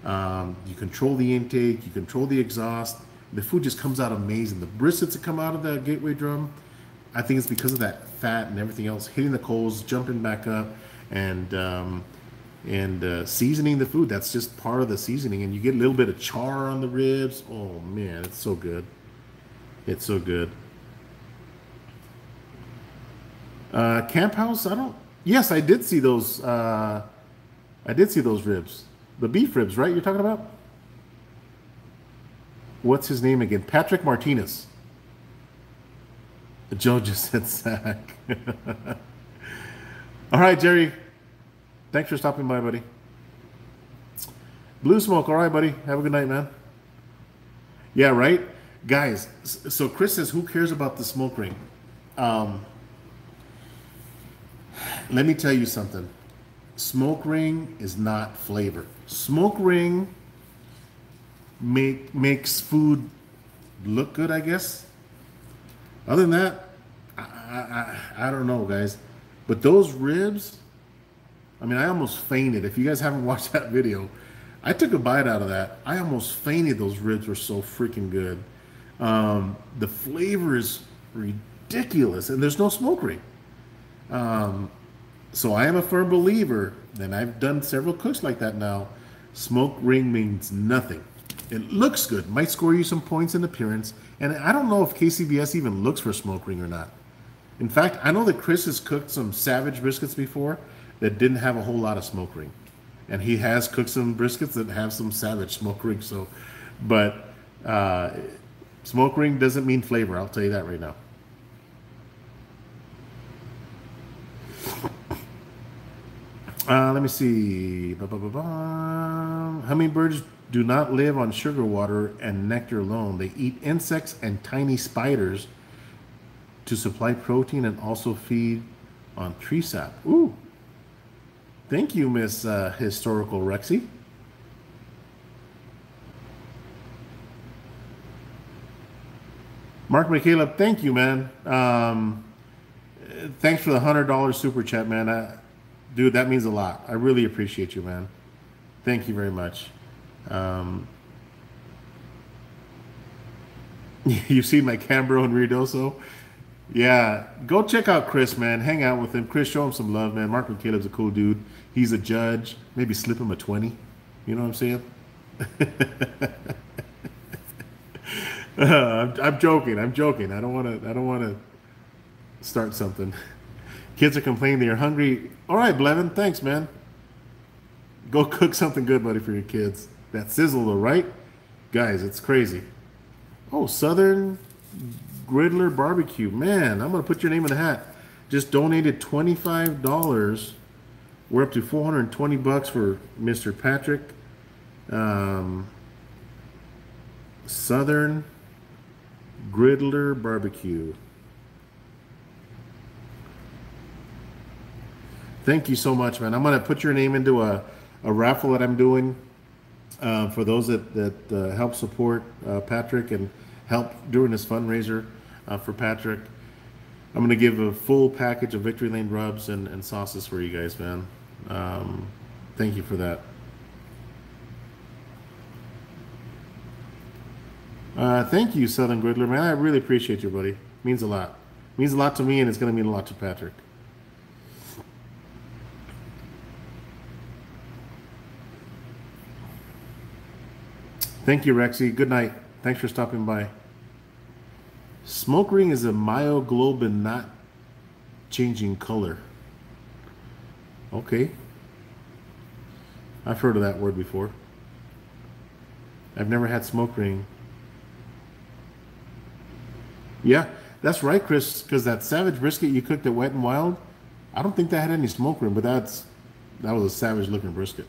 [SPEAKER 1] You control the intake, you control the exhaust. The food just comes out amazing. The briskets that come out of that Gateway drum, I think it's because of that fat and everything else hitting the coals, jumping back up, and seasoning the food. That's just part of the seasoning, and you get a little bit of char on the ribs. Oh man, it's so good. It's so good. Camp House, I don't. Yes, I did see those. I did see those ribs, the beef ribs, right? You're talking about? What's his name again? Patrick Martinez. Joe just said Zach. All right, Jerry. Thanks for stopping by, buddy. Blue Smoke. All right, buddy. Have a good night, man. Yeah, right? Guys, so Chris says, who cares about the smoke ring? Let me tell you something. Smoke ring is not flavor. Smoke ring makes food look good, I guess. Other than that, I don't know, guys. But those ribs, I mean, I almost fainted. If you guys haven't watched that video, I took a bite out of that. I almost fainted. Those ribs were so freaking good. The flavor is ridiculous, and there's no smoke ring. So I am a firm believer, and I've done several cooks like that now. Smoke ring means nothing. It looks good, might score you some points in appearance, and I don't know if KCBS even looks for smoke ring or not. In fact, I know that Chris has cooked some Savage briskets before that didn't have a whole lot of smoke ring, and he has cooked some briskets that have some Savage smoke ring. So, but smoke ring doesn't mean flavor. I'll tell you that right now. Let me see. Hummingbirds do not live on sugar water and nectar alone. They eat insects and tiny spiders to supply protein and also feed on tree sap. Ooh. Thank you, Miss Historical Rexy. Mark McCaleb, thank you, man. Thanks for the $100 super chat, man. Dude, that means a lot. I really appreciate you, man. Thank you very much. Um, you see my Cambro and Ruidoso? Yeah, go check out Chris, man. Hang out with him. Chris, show him some love, man. Mark McCaleb's a cool dude. He's a judge. Maybe slip him a 20. You know what I'm saying? I'm joking. I'm joking. I don't want to. I don't want to start something. Kids are complaining they're hungry. All right, Blevin. Thanks, man. Go cook something good, buddy, for your kids. That sizzle, though, right? Guys, it's crazy. Oh, Southern Griddler Barbecue. Man, I'm gonna put your name in the hat. Just donated $25. We're up to 420 bucks for Mr. Patrick. Um, Southern Griddler Barbecue. Thank you so much, man. I'm gonna put your name into a raffle that I'm doing for those that help support Patrick and help during this fundraiser for Patrick. I'm gonna give a full package of Victory Lane rubs and sauces for you guys, man. Thank you for that. Thank you, Southern Griddler, man. I really appreciate you, buddy. Means a lot. Means a lot to me, and it's gonna mean a lot to Patrick. Thank you, Rexy. Good night. Thanks for stopping by. Smoke ring is a myoglobin not changing color. Okay. I've heard of that word before. I've never had smoke ring. Yeah, that's right, Chris, because that savage brisket you cooked at Wet and Wild, I don't think that had any smoke ring, but that was a savage looking brisket.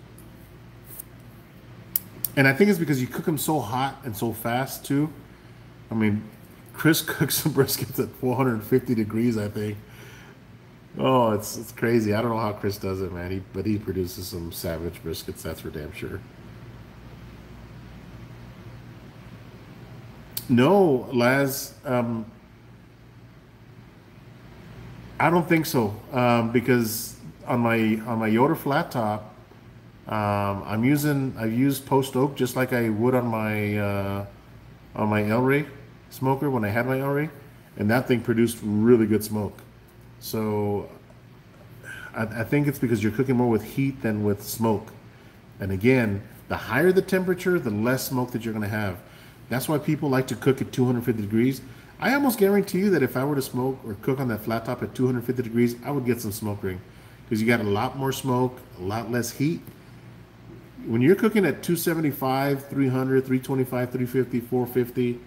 [SPEAKER 1] And I think it's because you cook them so hot and so fast too. I mean, Chris cooks some briskets at 450 degrees, I think. Oh, it's crazy. I don't know how Chris does it, man. But he produces some savage briskets, that's for damn sure. No, Laz, I don't think so. Because on my Yoder flat top, I've used post oak just like I would on my El Rey smoker when I had my El Rey, and that thing produced really good smoke. So I think it's because you're cooking more with heat than with smoke. And again, the higher the temperature, the less smoke that you're going to have. That's why people like to cook at 250 degrees. I almost guarantee you that if I were to smoke or cook on that flat top at 250 degrees, I would get some smoke ring because you got a lot more smoke, a lot less heat. When you're cooking at 275, 300, 325, 350, 450,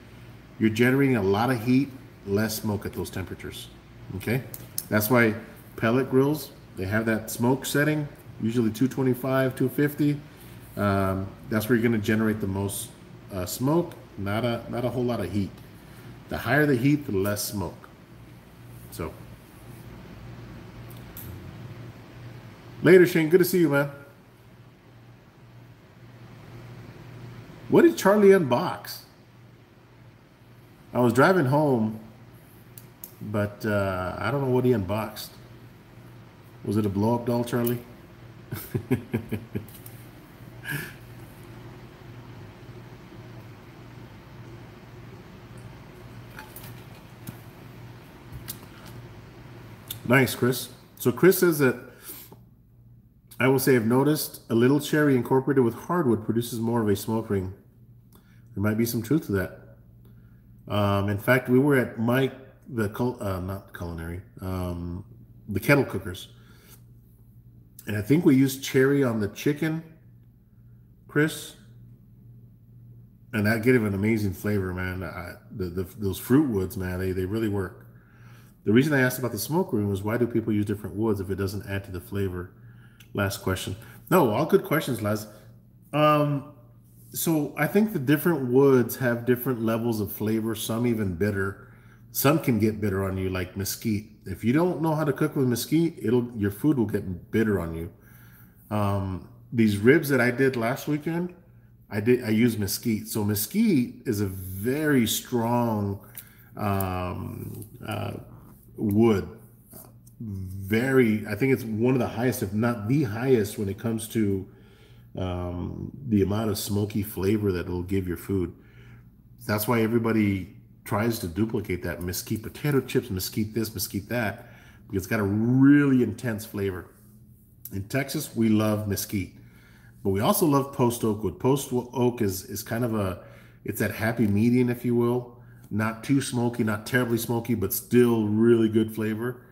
[SPEAKER 1] you're generating a lot of heat, less smoke at those temperatures. Okay? That's why pellet grills, they have that smoke setting, usually 225, 250. That's where you're going to generate the most smoke, not a whole lot of heat. The higher the heat, the less smoke. So, later, Shane. Good to see you, man. What did Charlie unbox? I was driving home, but I don't know what he unboxed. Was it a blow-up doll, Charlie? Nice, Chris. So Chris says that I will say I've noticed a little cherry incorporated with hardwood produces more of a smoke ring. There might be some truth to that. In fact, we were at Mike, not culinary, the kettle cookers. And I think we used cherry on the chicken, Chris. And that gave it an amazing flavor, man. Those fruit woods, man, they really work. The reason I asked about the smoke room was why do people use different woods if it doesn't add to the flavor? Last question. No, all good questions, Laz. So I think the different woods have different levels of flavor, some even bitter. Some can get bitter on you, like mesquite. If you don't know how to cook with mesquite, your food will get bitter on you. These ribs that I did last weekend, I used mesquite. So mesquite is a very strong wood. I think it's one of the highest, if not the highest, when it comes to the amount of smoky flavor that it'll give your food. That's why everybody tries to duplicate that mesquite potato chips, mesquite this, mesquite that, because it's got a really intense flavor. In Texas, we love mesquite, but we also love post oak wood. Post oak is kind of it's that happy median, if you will. Not too smoky, not terribly smoky, but still really good flavor.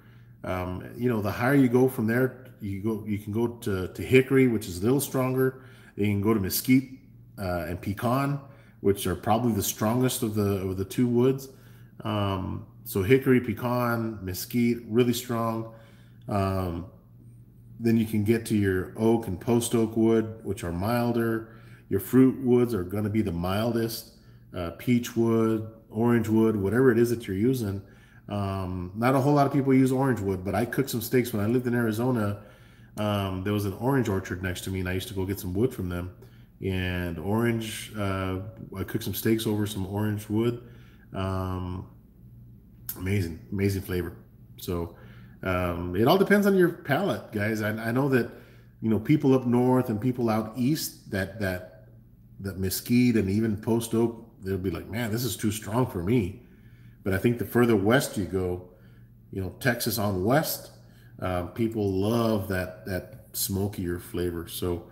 [SPEAKER 1] The higher you go from there, you can go to hickory, which is a little stronger. You can go to mesquite and pecan, which are probably the strongest of the two woods. So hickory, pecan, mesquite, really strong. Um, then you can get to your oak and post oak wood, which are milder. Your fruit woods are going to be the mildest. Peach wood, orange wood, whatever it is that you're using. Not a whole lot of people use orange wood, but I cooked some steaks when I lived in Arizona. There was an orange orchard next to me, and I used to go get some wood from them. And I cooked some steaks over some orange wood. Um, amazing flavor. So it all depends on your palate, guys. I know that people up north and people out east that mesquite and even post oak, they'll be like, man, this is too strong for me. But I think the further west you go, Texas on west, people love that smokier flavor. So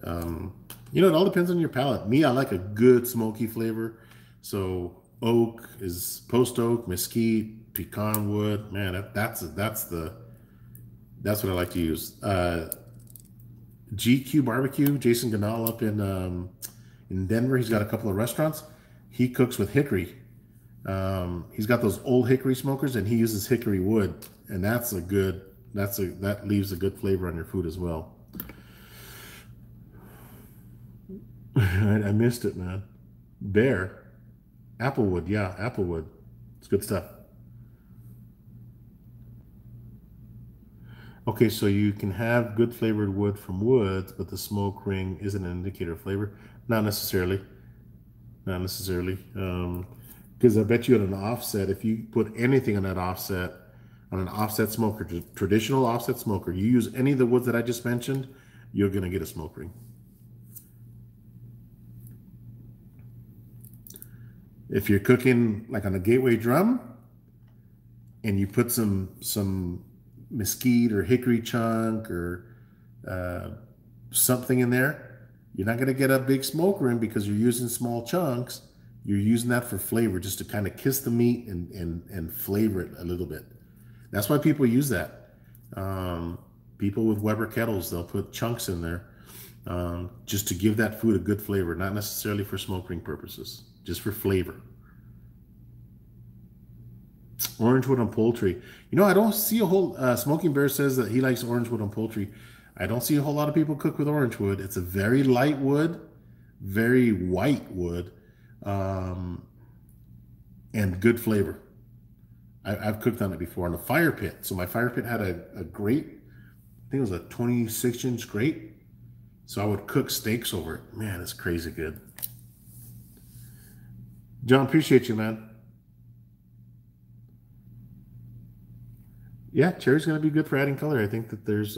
[SPEAKER 1] it all depends on your palate. Me, I like a good smoky flavor. So oak is post oak, mesquite, pecan wood. Man, that's what I like to use. GQ Barbecue, Jason Ganal up in Denver. He's got a couple of restaurants. He cooks with hickory. He's got those old hickory smokers, and he uses hickory wood, and that leaves a good flavor on your food as well. I missed it, man. Bear, applewood, yeah, applewood. It's good stuff. Okay, so you can have good flavored wood from woods, but the smoke ring isn't an indicator of flavor. Not necessarily. Not necessarily. Because I bet you at an offset, if you put anything on an offset smoker, traditional offset smoker, you use any of the woods that I just mentioned, you're going to get a smoke ring. If you're cooking like on a gateway drum and you put some mesquite or hickory chunk or something in there, you're not going to get a big smoke ring because you're using small chunks. You're using that for flavor, just to kind of kiss the meat and flavor it a little bit. That's why people use that. People with Weber kettles, they'll put chunks in there just to give that food a good flavor, not necessarily for smoke ring purposes, just for flavor. Orange wood on poultry. I don't see a whole, Smoking Bear says that he likes orange wood on poultry. I don't see a whole lot of people cook with orange wood. It's a very light wood, very white wood, and good flavor. I've cooked on it before on a fire pit. So my fire pit had a grate. I think it was a 26-inch grate. So I would cook steaks over it. Man, it's crazy good. John, appreciate you, man. Yeah, cherry's gonna be good for adding color. I think that there's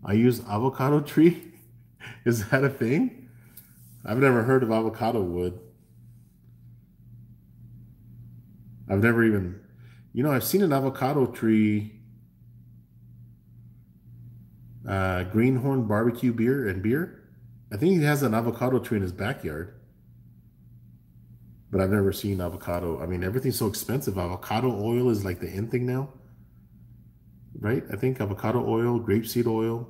[SPEAKER 1] I use avocado tree. Is that a thing? I've never heard of avocado wood. I've never even, I've seen an avocado tree, Greenhorn barbecue beer. I think he has an avocado tree in his backyard, but I've never seen avocado. I mean, everything's so expensive. Avocado oil is like the in thing now, right? I think avocado oil, grapeseed oil.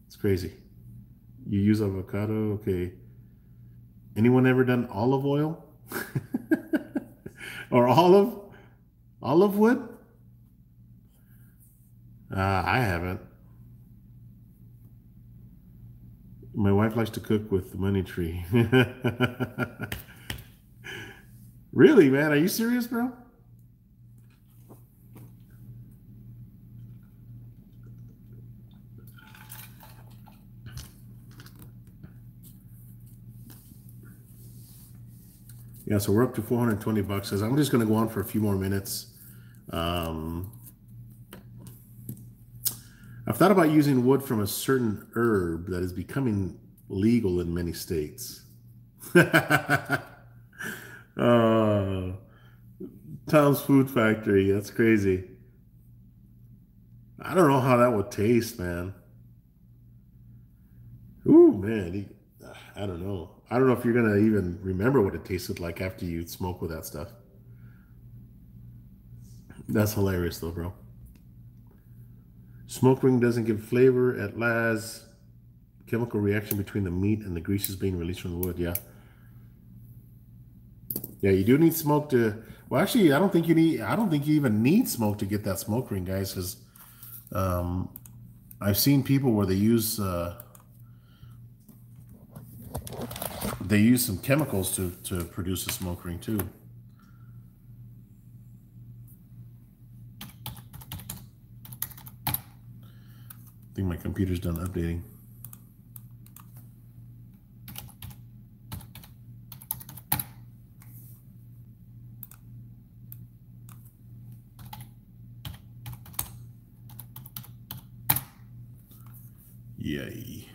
[SPEAKER 1] It's crazy. You use avocado, okay. Anyone ever done olive oil? Or olive wood? I haven't. My wife likes to cook with the money tree. Really, man? Are you serious, bro? Yeah, so we're up to 420 bucks. I'm just going to go on for a few more minutes. I I've thought about using wood from a certain herb that is becoming legal in many states. uh, Tom's Food Factory. That's crazy. I don't know how that would taste, man. Ooh, man. I don't know. I don't know if you're gonna even remember what it tasted like after you smoke with that stuff. That's hilarious, though, bro. Smoke ring doesn't give flavor. At last, chemical reaction between the meat and the greases being released from the wood. Yeah. Yeah, you do need smoke to. Well, actually, I don't think you need. I don't think you even need smoke to get that smoke ring, guys. Because I've seen people where they use some chemicals to produce a smoke ring too. I think my computer's done updating. Yay.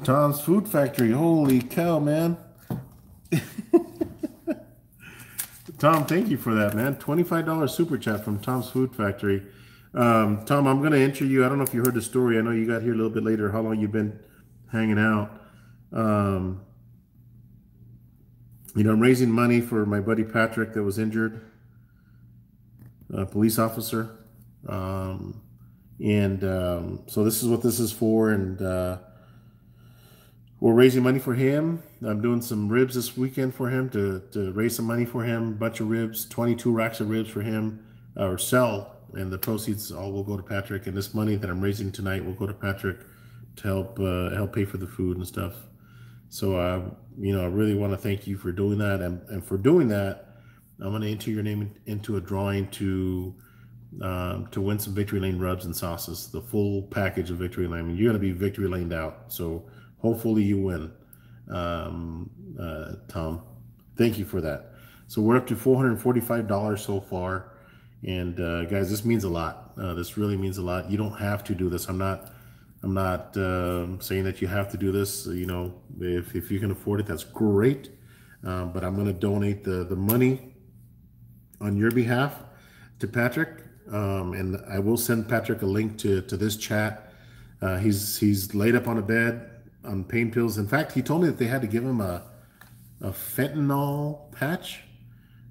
[SPEAKER 1] Tom's Food Factory. Holy cow, man. Tom, thank you for that, man. $25 super chat from Tom's Food Factory. Tom, I'm going to enter you. I don't know if you heard the story. I know you got here a little bit later, how long you've been hanging out. You know, I'm raising money for my buddy Patrick that was injured, a police officer. So this is what this is for. And we're raising money for him. I'm doing some ribs this weekend for him to raise some money for him. A bunch of ribs, 22 racks of ribs for him, or sell. And the proceeds all will go to Patrick. And this money that I'm raising tonight will go to Patrick to help pay for the food and stuff. So, you know, I really want to thank you for doing that. And for doing that, I'm going to enter your name into a drawing to win some Victory Lane rubs and sauces, the full package of Victory Lane. You're going to be Victory Laned out. So hopefully you win, Tom. Thank you for that. So we're up to $445 so far. And guys, this means a lot. This really means a lot. You don't have to do this. I'm not saying that you have to do this. You know, if you can afford it, that's great. But I'm going to donate the money on your behalf to Patrick. And I will send Patrick a link to this chat. He's laid up on a bed on pain pills. In fact, he told me that they had to give him a fentanyl patch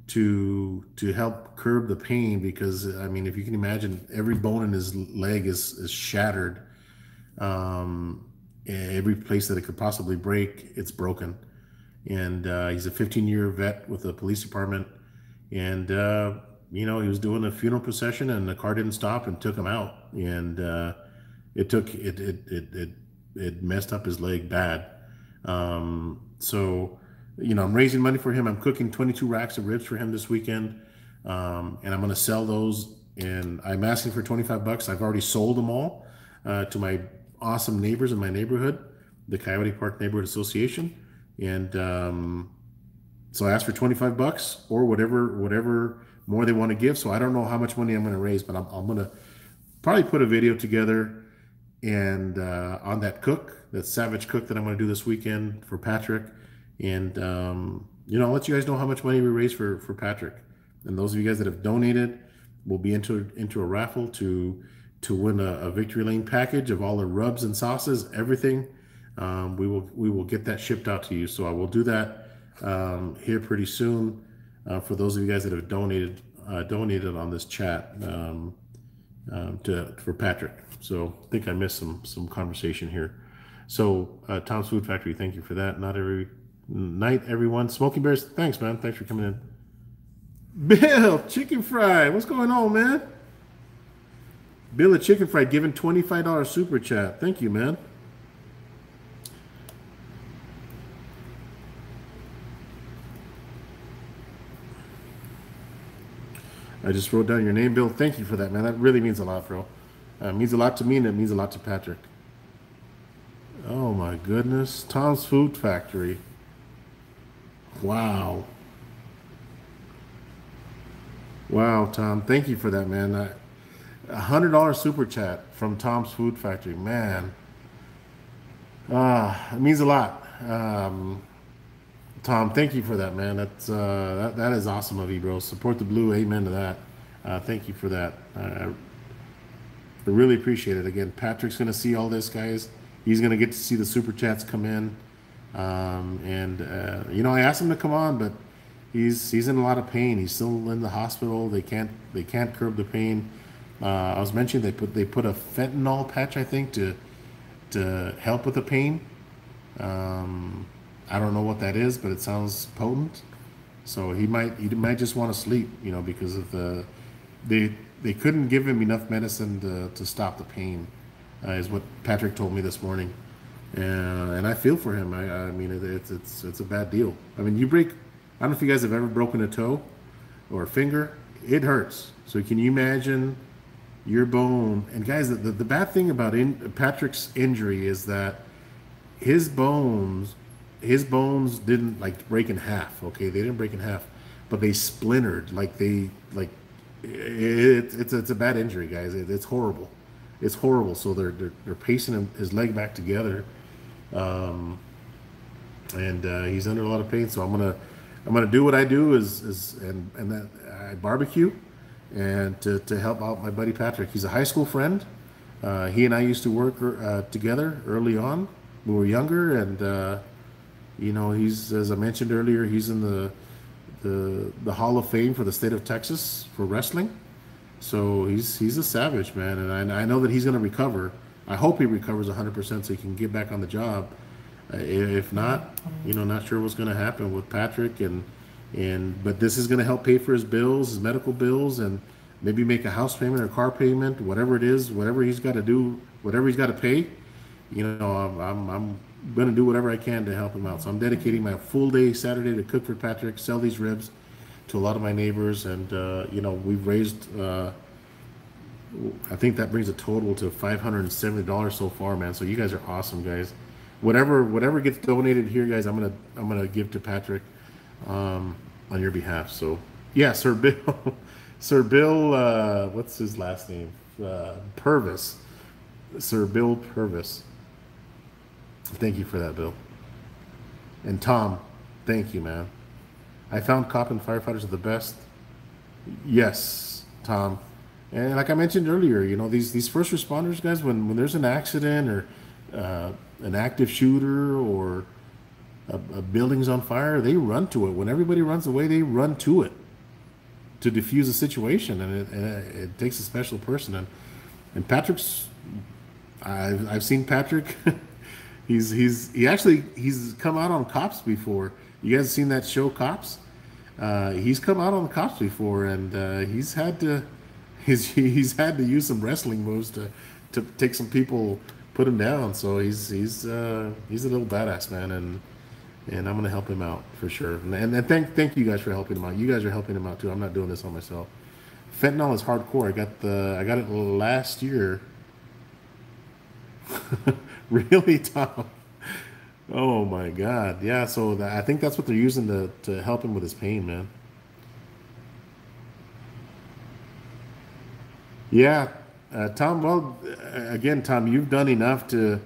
[SPEAKER 1] to help curb the pain, because I mean, if you can imagine, every bone in his leg is shattered. Every place that it could possibly break, it's broken. And he's a 15-year vet with the police department. And you know, he was doing a funeral procession and the car didn't stop and took him out. And it messed up his leg bad. So, you know, I'm raising money for him. I'm cooking 22 racks of ribs for him this weekend. And I'm going to sell those. And I'm asking for 25 bucks. I've already sold them all to my awesome neighbors in my neighborhood, the Coyote Park Neighborhood Association. And so I asked for 25 bucks or whatever more they want to give. So I don't know how much money I'm going to raise, but I'm going to probably put a video together and on that savage cook that I'm going to do this weekend for Patrick. And, you know, I'll let you guys know how much money we raised for Patrick. And those of you guys that have donated will be into a raffle to win a Victory Lane package of all the rubs and sauces, everything. We will get that shipped out to you. So I will do that here pretty soon for those of you guys that have donated on this chat for Patrick. So I think I missed some conversation here. So Tom's Food Factory, thank you for that. Not every night, everyone. Smoky Bears, thanks, man. Thanks for coming in. Bill, Chicken Fried, what's going on, man? Bill at Chicken Fried giving $25 super chat. Thank you, man. I just wrote down your name, Bill. Thank you for that, man. That really means a lot, bro. It means a lot to me, and it means a lot to Patrick. Oh, my goodness. Tom's Food Factory. Wow. Wow, Tom, thank you for that, man. $100 super chat from Tom's Food Factory, man. It means a lot. Tom, thank you for that, man. That is awesome of you, bro. Support the blue. Amen to that. Thank you for that. I really appreciate it. Again, Patrick's gonna see all this, guys. He's gonna get to see the super chats come in. And you know, I asked him to come on, but he's in a lot of pain. He's still in the hospital. They can't curb the pain. I was mentioning they put a fentanyl patch, I think, to help with the pain. I don't know what that is, but it sounds potent. So he might just want to sleep, you know, because of they they couldn't give him enough medicine to stop the pain, is what Patrick told me this morning. And I feel for him. I mean, it's a bad deal. I mean, you break. I don't know if you guys have ever broken a toe or a finger. It hurts. So can you imagine your bone? And guys, the bad thing about Patrick's injury is that his bones his bones didn't like break in half. Okay, they didn't break in half, but they splintered. It's a bad injury, guys. It's horrible. It's horrible. So they're pacing his leg back together, and he's under a lot of pain. So I'm gonna do what I do and that I barbecue, and to help out my buddy Patrick. He's a high school friend. He and I used to work together early on when we were younger, and you know, he's, as I mentioned earlier, he's in the Hall of Fame for the state of Texas for wrestling. So he's a savage, man, and I know that he's going to recover. I hope he recovers 100% so he can get back on the job. If not, you know, not sure what's going to happen with Patrick, and but this is going to help pay for his bills, his medical bills, and maybe make a house payment or a car payment, whatever it is, whatever he's got to do, whatever he's got to pay. You know, I'm going to do whatever I can to help him out. So I'm dedicating my full day Saturday to cook for Patrick, sell these ribs to a lot of my neighbors, and you know, we've raised. I think that brings a total to $570 so far, man. So you guys are awesome, guys. Whatever gets donated here, guys, I'm gonna give to Patrick on your behalf. So yeah, Sir Bill, Sir Bill, what's his last name? Purvis, Sir Bill Purvis. Thank you for that, Bill. And Tom, thank you, man. I found cop and firefighters are the best. Yes, Tom. And like I mentioned earlier, you know, these first responders, guys, when there's an accident or an active shooter or a building's on fire, they run to it. When everybody runs away, they run to it to defuse the situation, and it takes a special person. And Patrick's, I've seen Patrick. He's come out on Cops before. You guys seen that show Cops? He's come out on the Cops before, and he's had to use some wrestling moves to take some people, put him down. So he's a little badass, man, and I'm gonna help him out for sure. And thank you guys for helping him out. You guys are helping him out too. I'm not doing this on myself. Fentanyl is hardcore. I got it last year. Really, Tom? Oh my God. Yeah, so I think that's what they're using to help him with his pain, man. Yeah, Tom. Well, again, Tom, you've done enough to,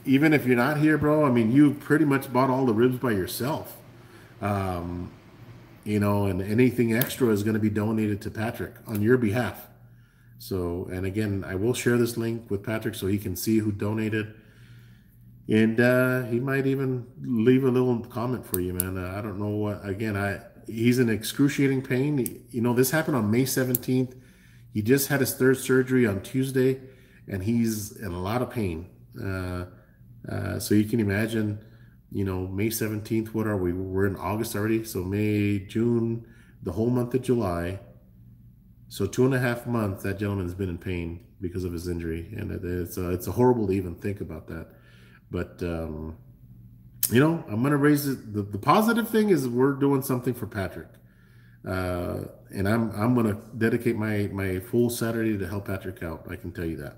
[SPEAKER 1] even if you're not here, bro. I mean, you pretty much bought all the ribs by yourself. Um, you know, and anything extra is going to be donated to Patrick on your behalf. So, and again, I will share this link with Patrick so he can see who donated. And he might even leave a little comment for you, man. I don't know what. Again, he's in excruciating pain. You know, this happened on May 17th. He just had his third surgery on Tuesday, and he's in a lot of pain. So you can imagine, you know, May 17th. What are we? We're in August already. So May, June, the whole month of July. So 2.5 months that gentleman's been in pain because of his injury, and it's horrible to even think about that. But you know, I'm gonna raise it. The positive thing is we're doing something for Patrick, and I'm gonna dedicate my full Saturday to help Patrick out. I can tell you that.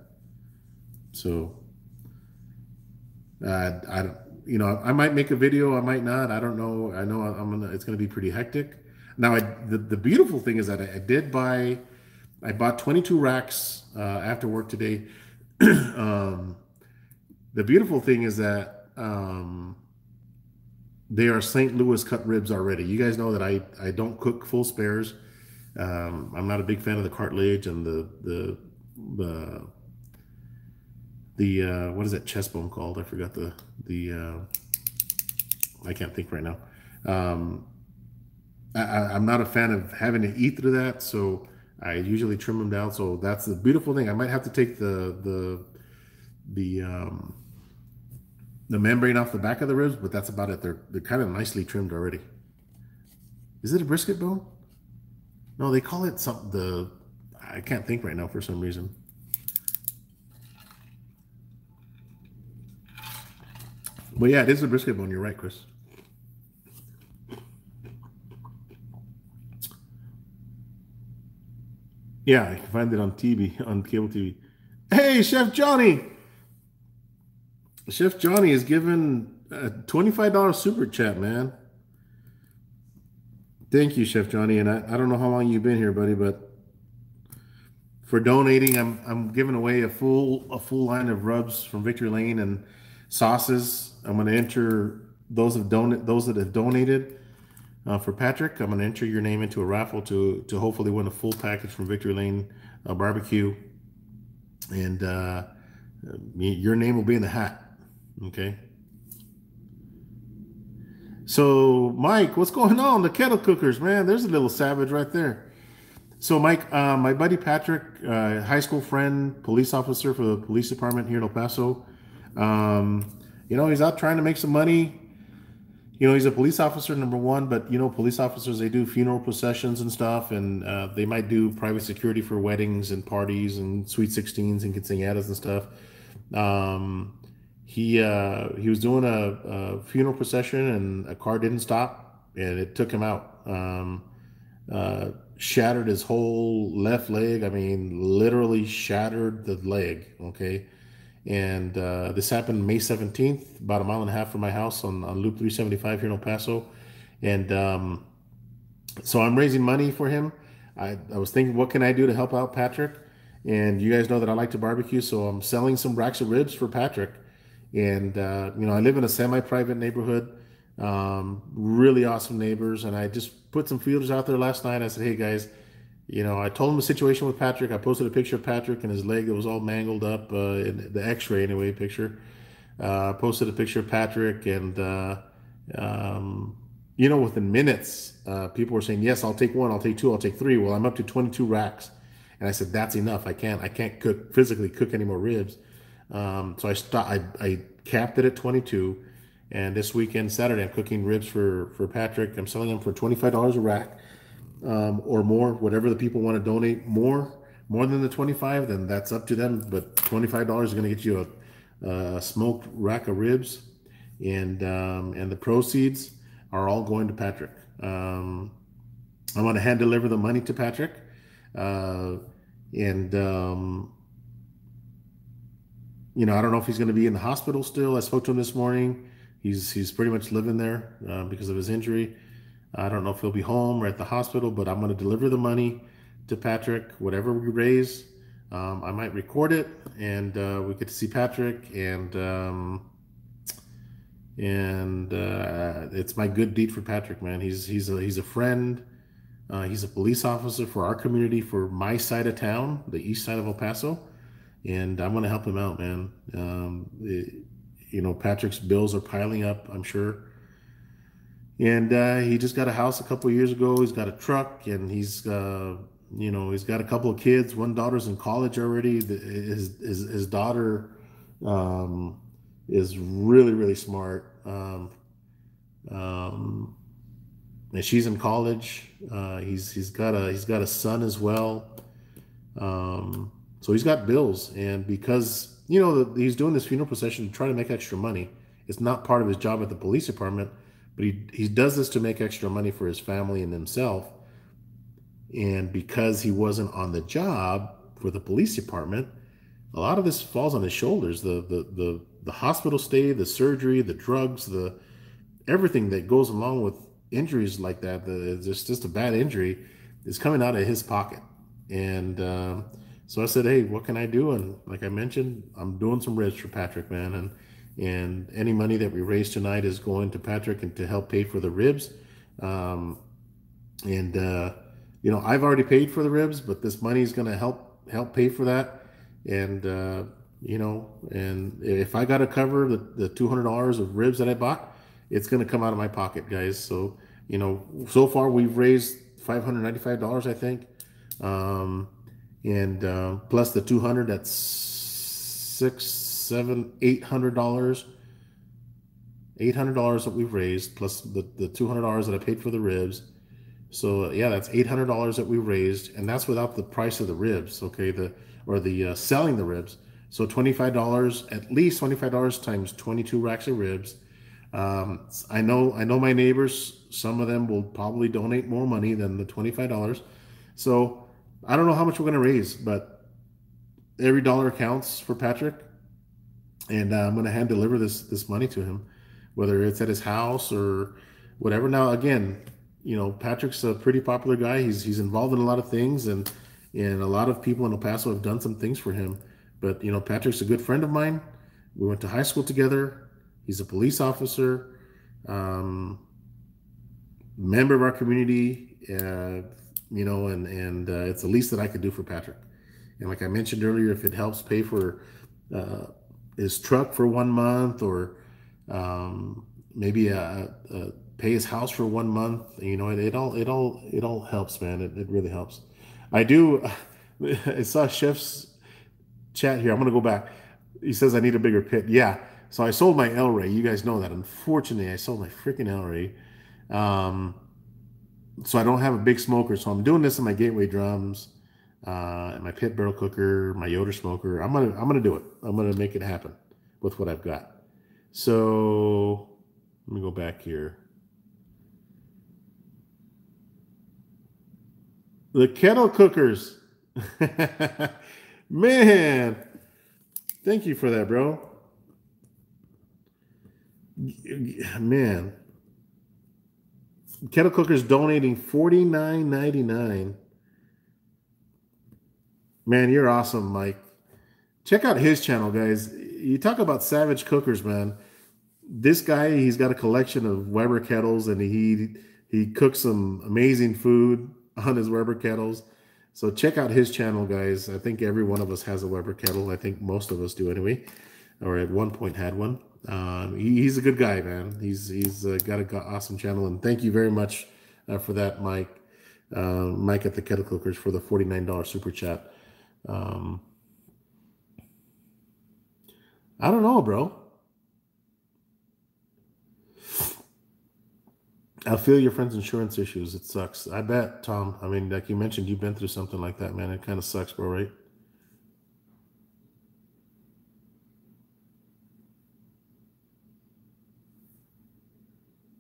[SPEAKER 1] So I you know, I might make a video, I might not. I don't know. I know I'm gonna. It's gonna be pretty hectic. Now, the beautiful thing is that I bought 22 racks after work today. um, the beautiful thing is that they are St. Louis cut ribs already. You guys know that I don't cook full spares. I'm not a big fan of the cartilage and the what is that chest bone called? I forgot the I can't think right now. Um, I'm not a fan of having to eat through that, so I usually trim them down. So that's the beautiful thing. I might have to take the the membrane off the back of the ribs, but that's about it. They're kind of nicely trimmed already. Is it a brisket bone? No, they call it something. I can't think right now for some reason. But yeah, it is a brisket bone. You're right, Chris. Yeah, I can find it on TV, on cable TV. Hey, Chef Johnny! Chef Johnny is giving a $25 super chat, man. Thank you, Chef Johnny. And I don't know how long you've been here, buddy, but for donating, I'm giving away a full line of rubs from Victory Lane and sauces. I'm going to enter those that have donated for Patrick. I'm going to enter your name into a raffle to hopefully win a full package from Victory Lane barbecue, and your name will be in the hat. Okay. So, Mike, what's going on? The kettle cookers, man. There's a little savage right there. So, Mike, my buddy Patrick, high school friend, police officer for the police department here in El Paso. Um, he's out trying to make some money. He's a police officer, number one, but police officers, they do funeral processions and stuff, and they might do private security for weddings and parties and sweet 16s and quinceañeras and stuff. Um, he was doing a funeral procession, and a car didn't stop, and it took him out. Shattered his whole left leg. I mean, literally shattered the leg. Okay. And this happened May 17th, about a mile and a half from my house on Loop 375 here in El Paso. And so I'm raising money for him. I was thinking, what can I do to help out Patrick? And you guys know that I like to barbecue, so I'm selling some racks of ribs for Patrick. And, I live in a semi-private neighborhood, really awesome neighbors. And I just put some feelers out there last night. I said, hey, guys, I told him the situation with Patrick. I posted a picture of Patrick and his leg that was all mangled up in the X-ray anyway picture. Posted a picture of Patrick, and within minutes, people were saying, "Yes, I'll take one, I'll take two, I'll take three." Well, I'm up to 22 racks, and I said that's enough. I can't physically cook any more ribs. So I capped it at 22, and this weekend Saturday I'm cooking ribs for Patrick. I'm selling them for $25 a rack. Or more, whatever the people want to donate more than the 25, then that's up to them. But $25 is going to get you a smoked rack of ribs, and the proceeds are all going to Patrick. I want to hand deliver the money to Patrick, and I don't know if he's going to be in the hospital still. I spoke to him this morning. He's pretty much living there because of his injury. I don't know if he'll be home or at the hospital, but I'm going to deliver the money to Patrick, whatever we raise. I might record it, and we get to see Patrick, and it's my good deed for Patrick, man. He's a friend. He's a police officer for our community, for my side of town, the east side of El Paso, and I'm going to help him out, man. Patrick's bills are piling up, I'm sure. And he just got a house a couple of years ago. He's got a truck, and he's got a couple of kids. One daughter's in college already. His daughter is really, really smart, and she's in college. He's got a son as well. So he's got bills, and because he's doing this funeral procession to try to make extra money. It's not part of his job at the police department. But he does this to make extra money for his family and himself. And because he wasn't on the job for the police department, a lot of this falls on his shoulders. The hospital stay, the surgery, the drugs, everything that goes along with injuries like that, just a bad injury, is coming out of his pocket. And so I said, hey, what can I do? And like I mentioned, I'm doing some ribs for Patrick, man. And any money that we raise tonight is going to Patrick and to help pay for the ribs. Um, and I've already paid for the ribs, but this money is going to help pay for that. And and if I got to cover the $200 of ribs that I bought, it's going to come out of my pocket, guys. So so far we've raised $595, I think, um, and plus the 200, that's six, seven, $800. $800 that we've raised, plus the $200 that I paid for the ribs. So yeah, that's $800 that we raised, and that's without the price of the ribs. Okay, the selling the ribs. So $25, at least $25 times 22 racks of ribs. I know my neighbors. Some of them will probably donate more money than the $25. So I don't know how much we're going to raise, but every dollar counts for Patrick, and I'm going to hand deliver this money to him, whether it's at his house or whatever. Now, again, Patrick's a pretty popular guy. He's involved in a lot of things, and a lot of people in El Paso have done some things for him. But Patrick's a good friend of mine. We went to high school together. He's a police officer, member of our community. And it's the least that I could do for Patrick. And like I mentioned earlier, if it helps pay for his truck for 1 month, or maybe pay his house for 1 month, it all helps, man. It really helps. I do. I saw Chef's chat here. I'm gonna go back. He says I need a bigger pit. Yeah. So I sold my El Rey. You guys know that. Unfortunately, I sold my freaking El Rey. So I don't have a big smoker. So I'm doing this in my Gateway drums, and my pit barrel cooker, my Yoder smoker. I'm gonna do it. I'm gonna make it happen with what I've got. So let me go back here. The kettle cookers. Man, thank you for that, bro. Man, kettle cookers donating $49.99. Man, you're awesome, Mike. Check out his channel, guys. You talk about savage cookers, man. This guy, he's got a collection of Weber kettles, and he cooks some amazing food on his Weber kettles. So check out his channel, guys. I think every one of us has a Weber kettle. I think most of us do anyway, or at one point had one. He's a good guy, man. He's got an awesome channel, and thank you very much for that, Mike. Mike at the Kettle Cookers, for the $49 super chat. I don't know, bro. I feel your friend's insurance issues. It sucks. I bet, Tom. I mean, like you mentioned, you've been through something like that, man. It kind of sucks, bro, right?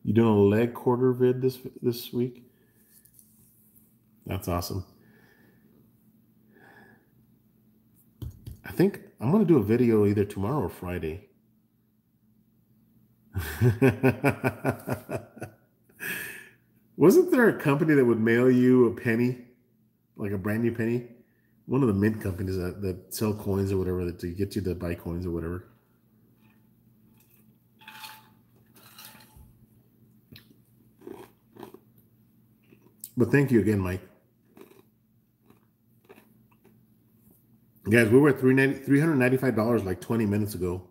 [SPEAKER 1] You doing a leg quarter vid this week? That's awesome. I think I'm gonna do a video either tomorrow or Friday. Wasn't there a company that would mail you a penny, like a brand new penny? One of the mint companies that sell coins or whatever, that to get you to buy coins or whatever. But thank you again, Mike. Guys, we were at $395 like 20 minutes ago.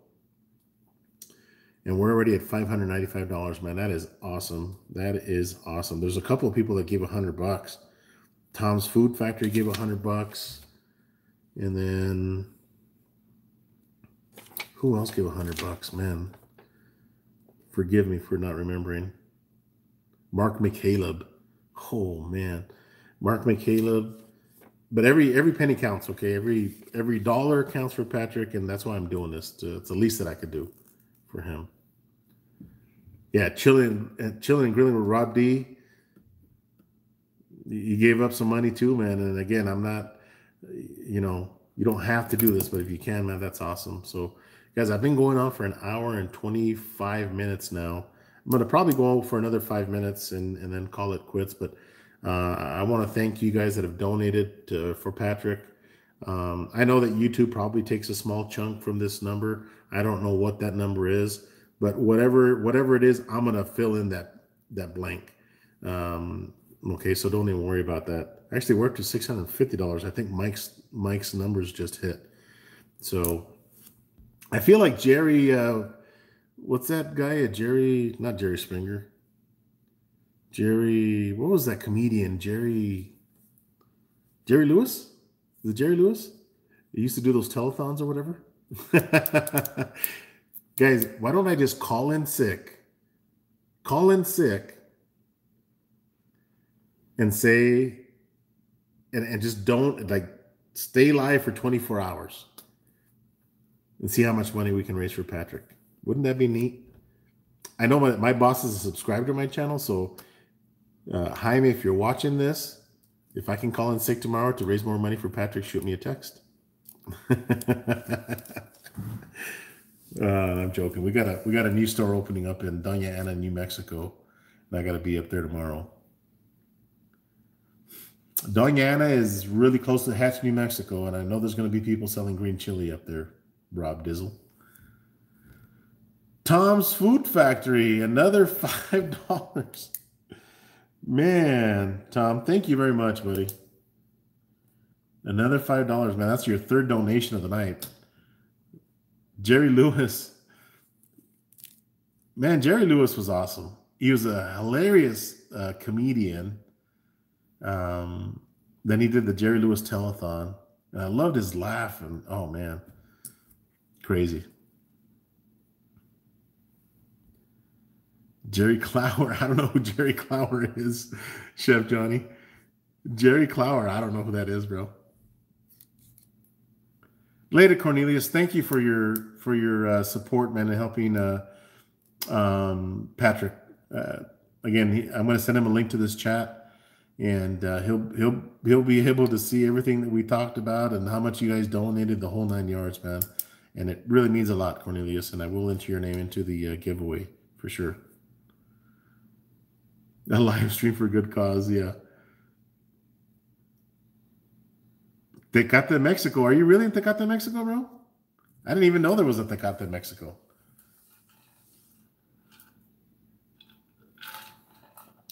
[SPEAKER 1] And we're already at $595, man. That is awesome. That is awesome. There's a couple of people that gave $100. Tom's Food Factory gave $100. And then who else gave $100, man? Forgive me for not remembering. Mark McCaleb. Oh man, Mark McCaleb. But every penny counts, okay? Every dollar counts for Patrick, and that's why I'm doing this. It's the least that I could do for him. Yeah, chilling and grilling with Rob D. You gave up some money too, man. And again, I'm not, you don't have to do this, but if you can, man, that's awesome. So, guys, I've been going on for an hour and 25 minutes now. I'm gonna probably go for another 5 minutes and then call it quits. But I want to thank you guys that have donated for Patrick. I know that YouTube probably takes a small chunk from this number. I don't know what that number is, but whatever it is, I'm gonna fill in that blank. Okay, so don't even worry about that. Actually, we're up to $650. I think Mike's numbers just hit. So I feel like Jerry. What's that guy? Jerry, not Jerry Springer. Jerry, what was that comedian? Jerry Lewis? Is it Jerry Lewis? He used to do those telethons or whatever. Guys, why don't I just call in sick? Call in sick and say, and just don't, like, stay live for 24 hours and see how much money we can raise for Patrick. Wouldn't that be neat? I know my boss is a subscriber to my channel, so Jaime, if you're watching this, if I can call in sick tomorrow to raise more money for Patrick, shoot me a text. I'm joking. We got a new store opening up in Doña Ana, New Mexico, and I got to be up there tomorrow. Doña Ana is really close to Hatch, New Mexico, and I know there's going to be people selling green chili up there. Rob Dizzle. Tom's Food Factory, another $5. Man, Tom, thank you very much, buddy. Another $5, man. That's your third donation of the night. Jerry Lewis. Man, Jerry Lewis was awesome. He was a hilarious comedian. Then he did the Jerry Lewis telethon. And I loved his laugh. And oh, man. Crazy. Jerry Clower. I don't know who Jerry Clower is, Chef Johnny. Jerry Clower. I don't know who that is, bro. Later, Cornelius. Thank you for your support, man, and helping Patrick. Again, I'm going to send him a link to this chat, and he'll be able to see everything that we talked about and how much you guys donated, the whole 9 yards, man. And it really means a lot, Cornelius. And I will enter your name into the giveaway for sure. A live stream for a good cause, yeah. Tecate, Mexico. Are you really in Tecate, Mexico, bro? I didn't even know there was a Tecate, Mexico.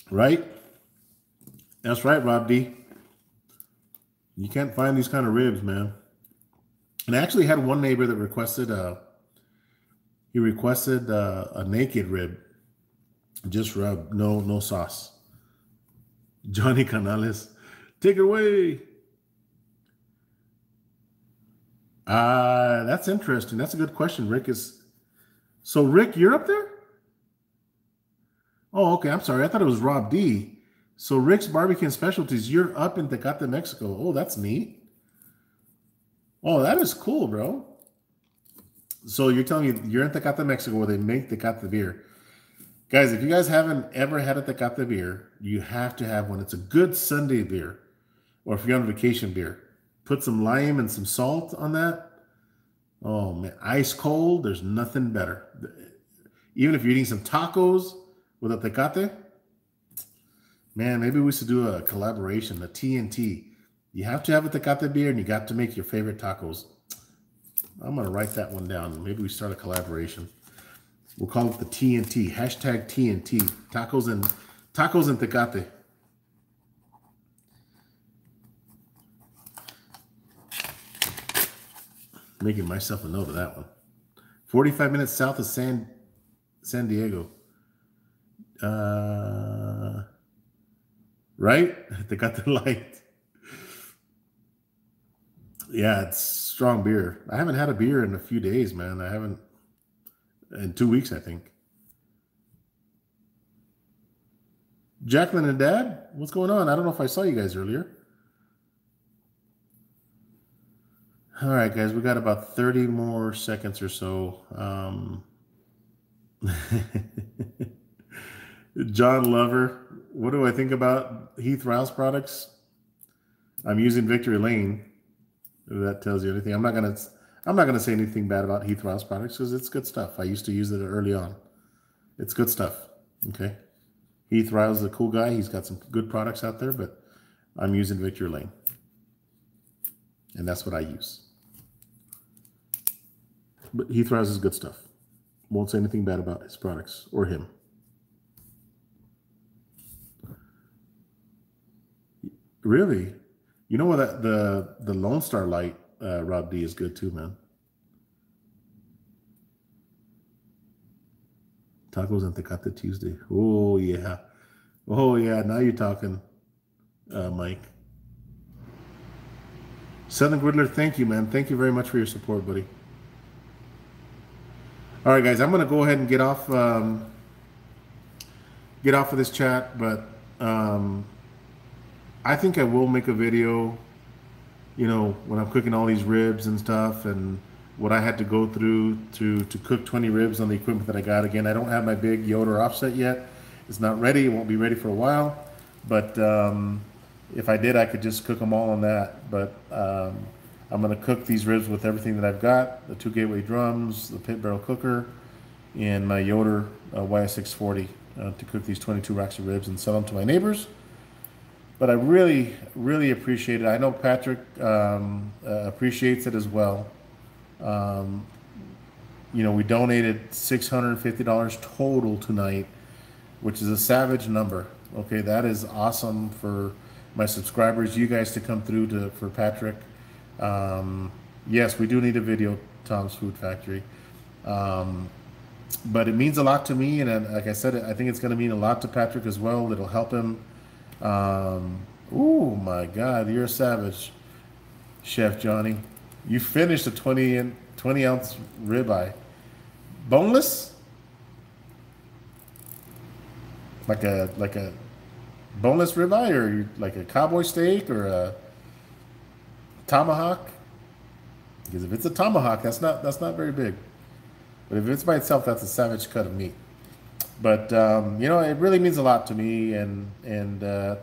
[SPEAKER 1] Right? That's right, Rob D. You can't find these kind of ribs, man. And I actually had one neighbor that requested a naked rib. Just rub, no sauce. Johnny Canales, take it away. That's interesting. That's a good question. Rick, you're up there? Oh, okay. I'm sorry. I thought it was Rob D. So Rick's Barbecue and Specialties, you're up in Tecate, Mexico. Oh, that's neat. Oh, that is cool, bro. So you're telling me you're in Tecate, Mexico, where they make Tecate beer. Guys, if you guys haven't ever had a Tecate beer, you have to have one. It's a good Sunday beer, or if you're on vacation beer. Put some lime and some salt on that. Oh, man, ice cold. There's nothing better. Even if you're eating some tacos with a Tecate, man, maybe we should do a collaboration, a TNT. You have to have a Tecate beer, and you got to make your favorite tacos. I'm going to write that one down. Maybe we start a collaboration. We'll call it the TNT. Hashtag TNT. Tacos and Tecate. Making myself a note of that one. 45 minutes south of San Diego. Right? Tecate Light. Yeah, it's strong beer. I haven't had a beer in a few days, man. I haven't. In 2 weeks, I think. Jacqueline and Dad, what's going on? I don't know if I saw you guys earlier. All right, guys, we got about 30 more seconds or so. John Lover, what do I think about Heath Rouse products? I'm using Victory Lane. If that tells you anything. I'm not gonna say anything bad about Heath Rouse products because it's good stuff. I used to use it early on. It's good stuff. Okay. Heath Riles is a cool guy. He's got some good products out there, but I'm using Victory Lane. And that's what I use. But Heath Riles is good stuff. Won't say anything bad about his products or him. Really? You know what? The Lone Star Light Rob D is good too, man. Tacos and Tecate Tuesday. Oh yeah. Oh yeah. Now you're talking, Mike. Southern Griddler, thank you, man. Thank you very much for your support, buddy. All right, guys, I'm gonna go ahead and get off of this chat, but I think I will make a video, you know, when I'm cooking all these ribs and stuff, and what I had to go through to cook 20 ribs on the equipment that I got. Again, I don't have my big Yoder offset yet. It's not ready. It won't be ready for a while. But if I did, I could just cook them all on that. But I'm going to cook these ribs with everything that I've got: the 2 gateway drums, the pit barrel cooker, and my Yoder YS640 to cook these 22 racks of ribs and sell them to my neighbors. But I really, really appreciate it. I know Patrick appreciates it as well. You know, we donated $650 total tonight, which is a savage number. Okay, that is awesome for my subscribers, you guys to come through for Patrick. Yes, we do need a video, Tom's Food Factory. But it means a lot to me, and like I said, I think it's going to mean a lot to Patrick as well. It'll help him. Oh my God, you're a savage, Chef Johnny. You finished a 20-ounce ribeye, boneless, like a boneless ribeye, or like a cowboy steak or a tomahawk. Because if it's a tomahawk, that's not very big. But if it's by itself, that's a savage cut of meat. But you know, it really means a lot to me, and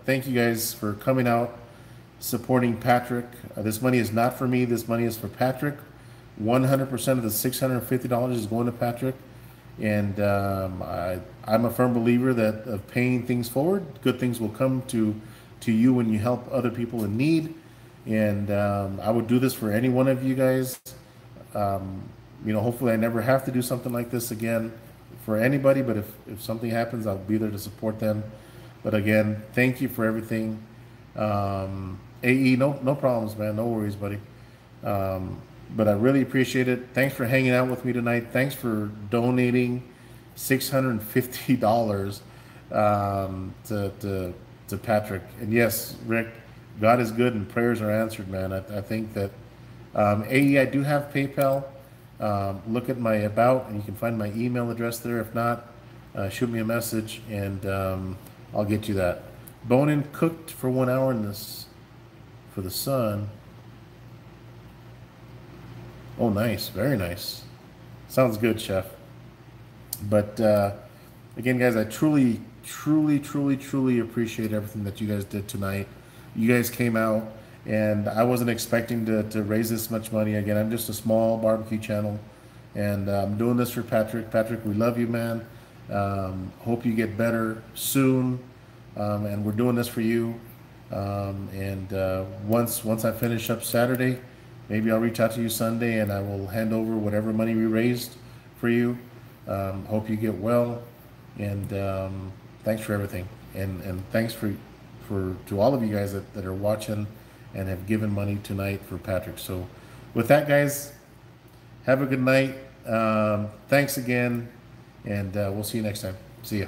[SPEAKER 1] thank you guys for coming out, supporting Patrick. This money is not for me. This money is for Patrick. 100% of the $650 is going to Patrick, and I'm a firm believer that of paying things forward, good things will come to you when you help other people in need. And I would do this for any one of you guys. You know, hopefully I never have to do something like this again for anybody, but if something happens, I'll be there to support them. But again, thank you for everything. AE, no problems, man. No worries, buddy. But I really appreciate it. Thanks for hanging out with me tonight. Thanks for donating $650 to Patrick. And yes, Rick, God is good and prayers are answered, man. I think that AE, I do have PayPal. Look at my about, and you can find my email address there. If not, shoot me a message, and I'll get you that. Bone-in cooked for 1 hour in this for the sun. Oh, nice, very nice. Sounds good, chef. But again, guys, I truly appreciate everything that you guys did tonight. You guys came out, and I wasn't expecting to raise this much money. Again, I'm just a small barbecue channel, and I'm doing this for Patrick. Patrick, we love you, man. Hope you get better soon, and we're doing this for you. Once I finish up Saturday, maybe I'll reach out to you Sunday, and I will hand over whatever money we raised for you. Hope you get well, and thanks for everything, and thanks to all of you guys that are watching and have given money tonight for Patrick. So with that, guys, have a good night. Thanks again, and we'll see you next time. See ya.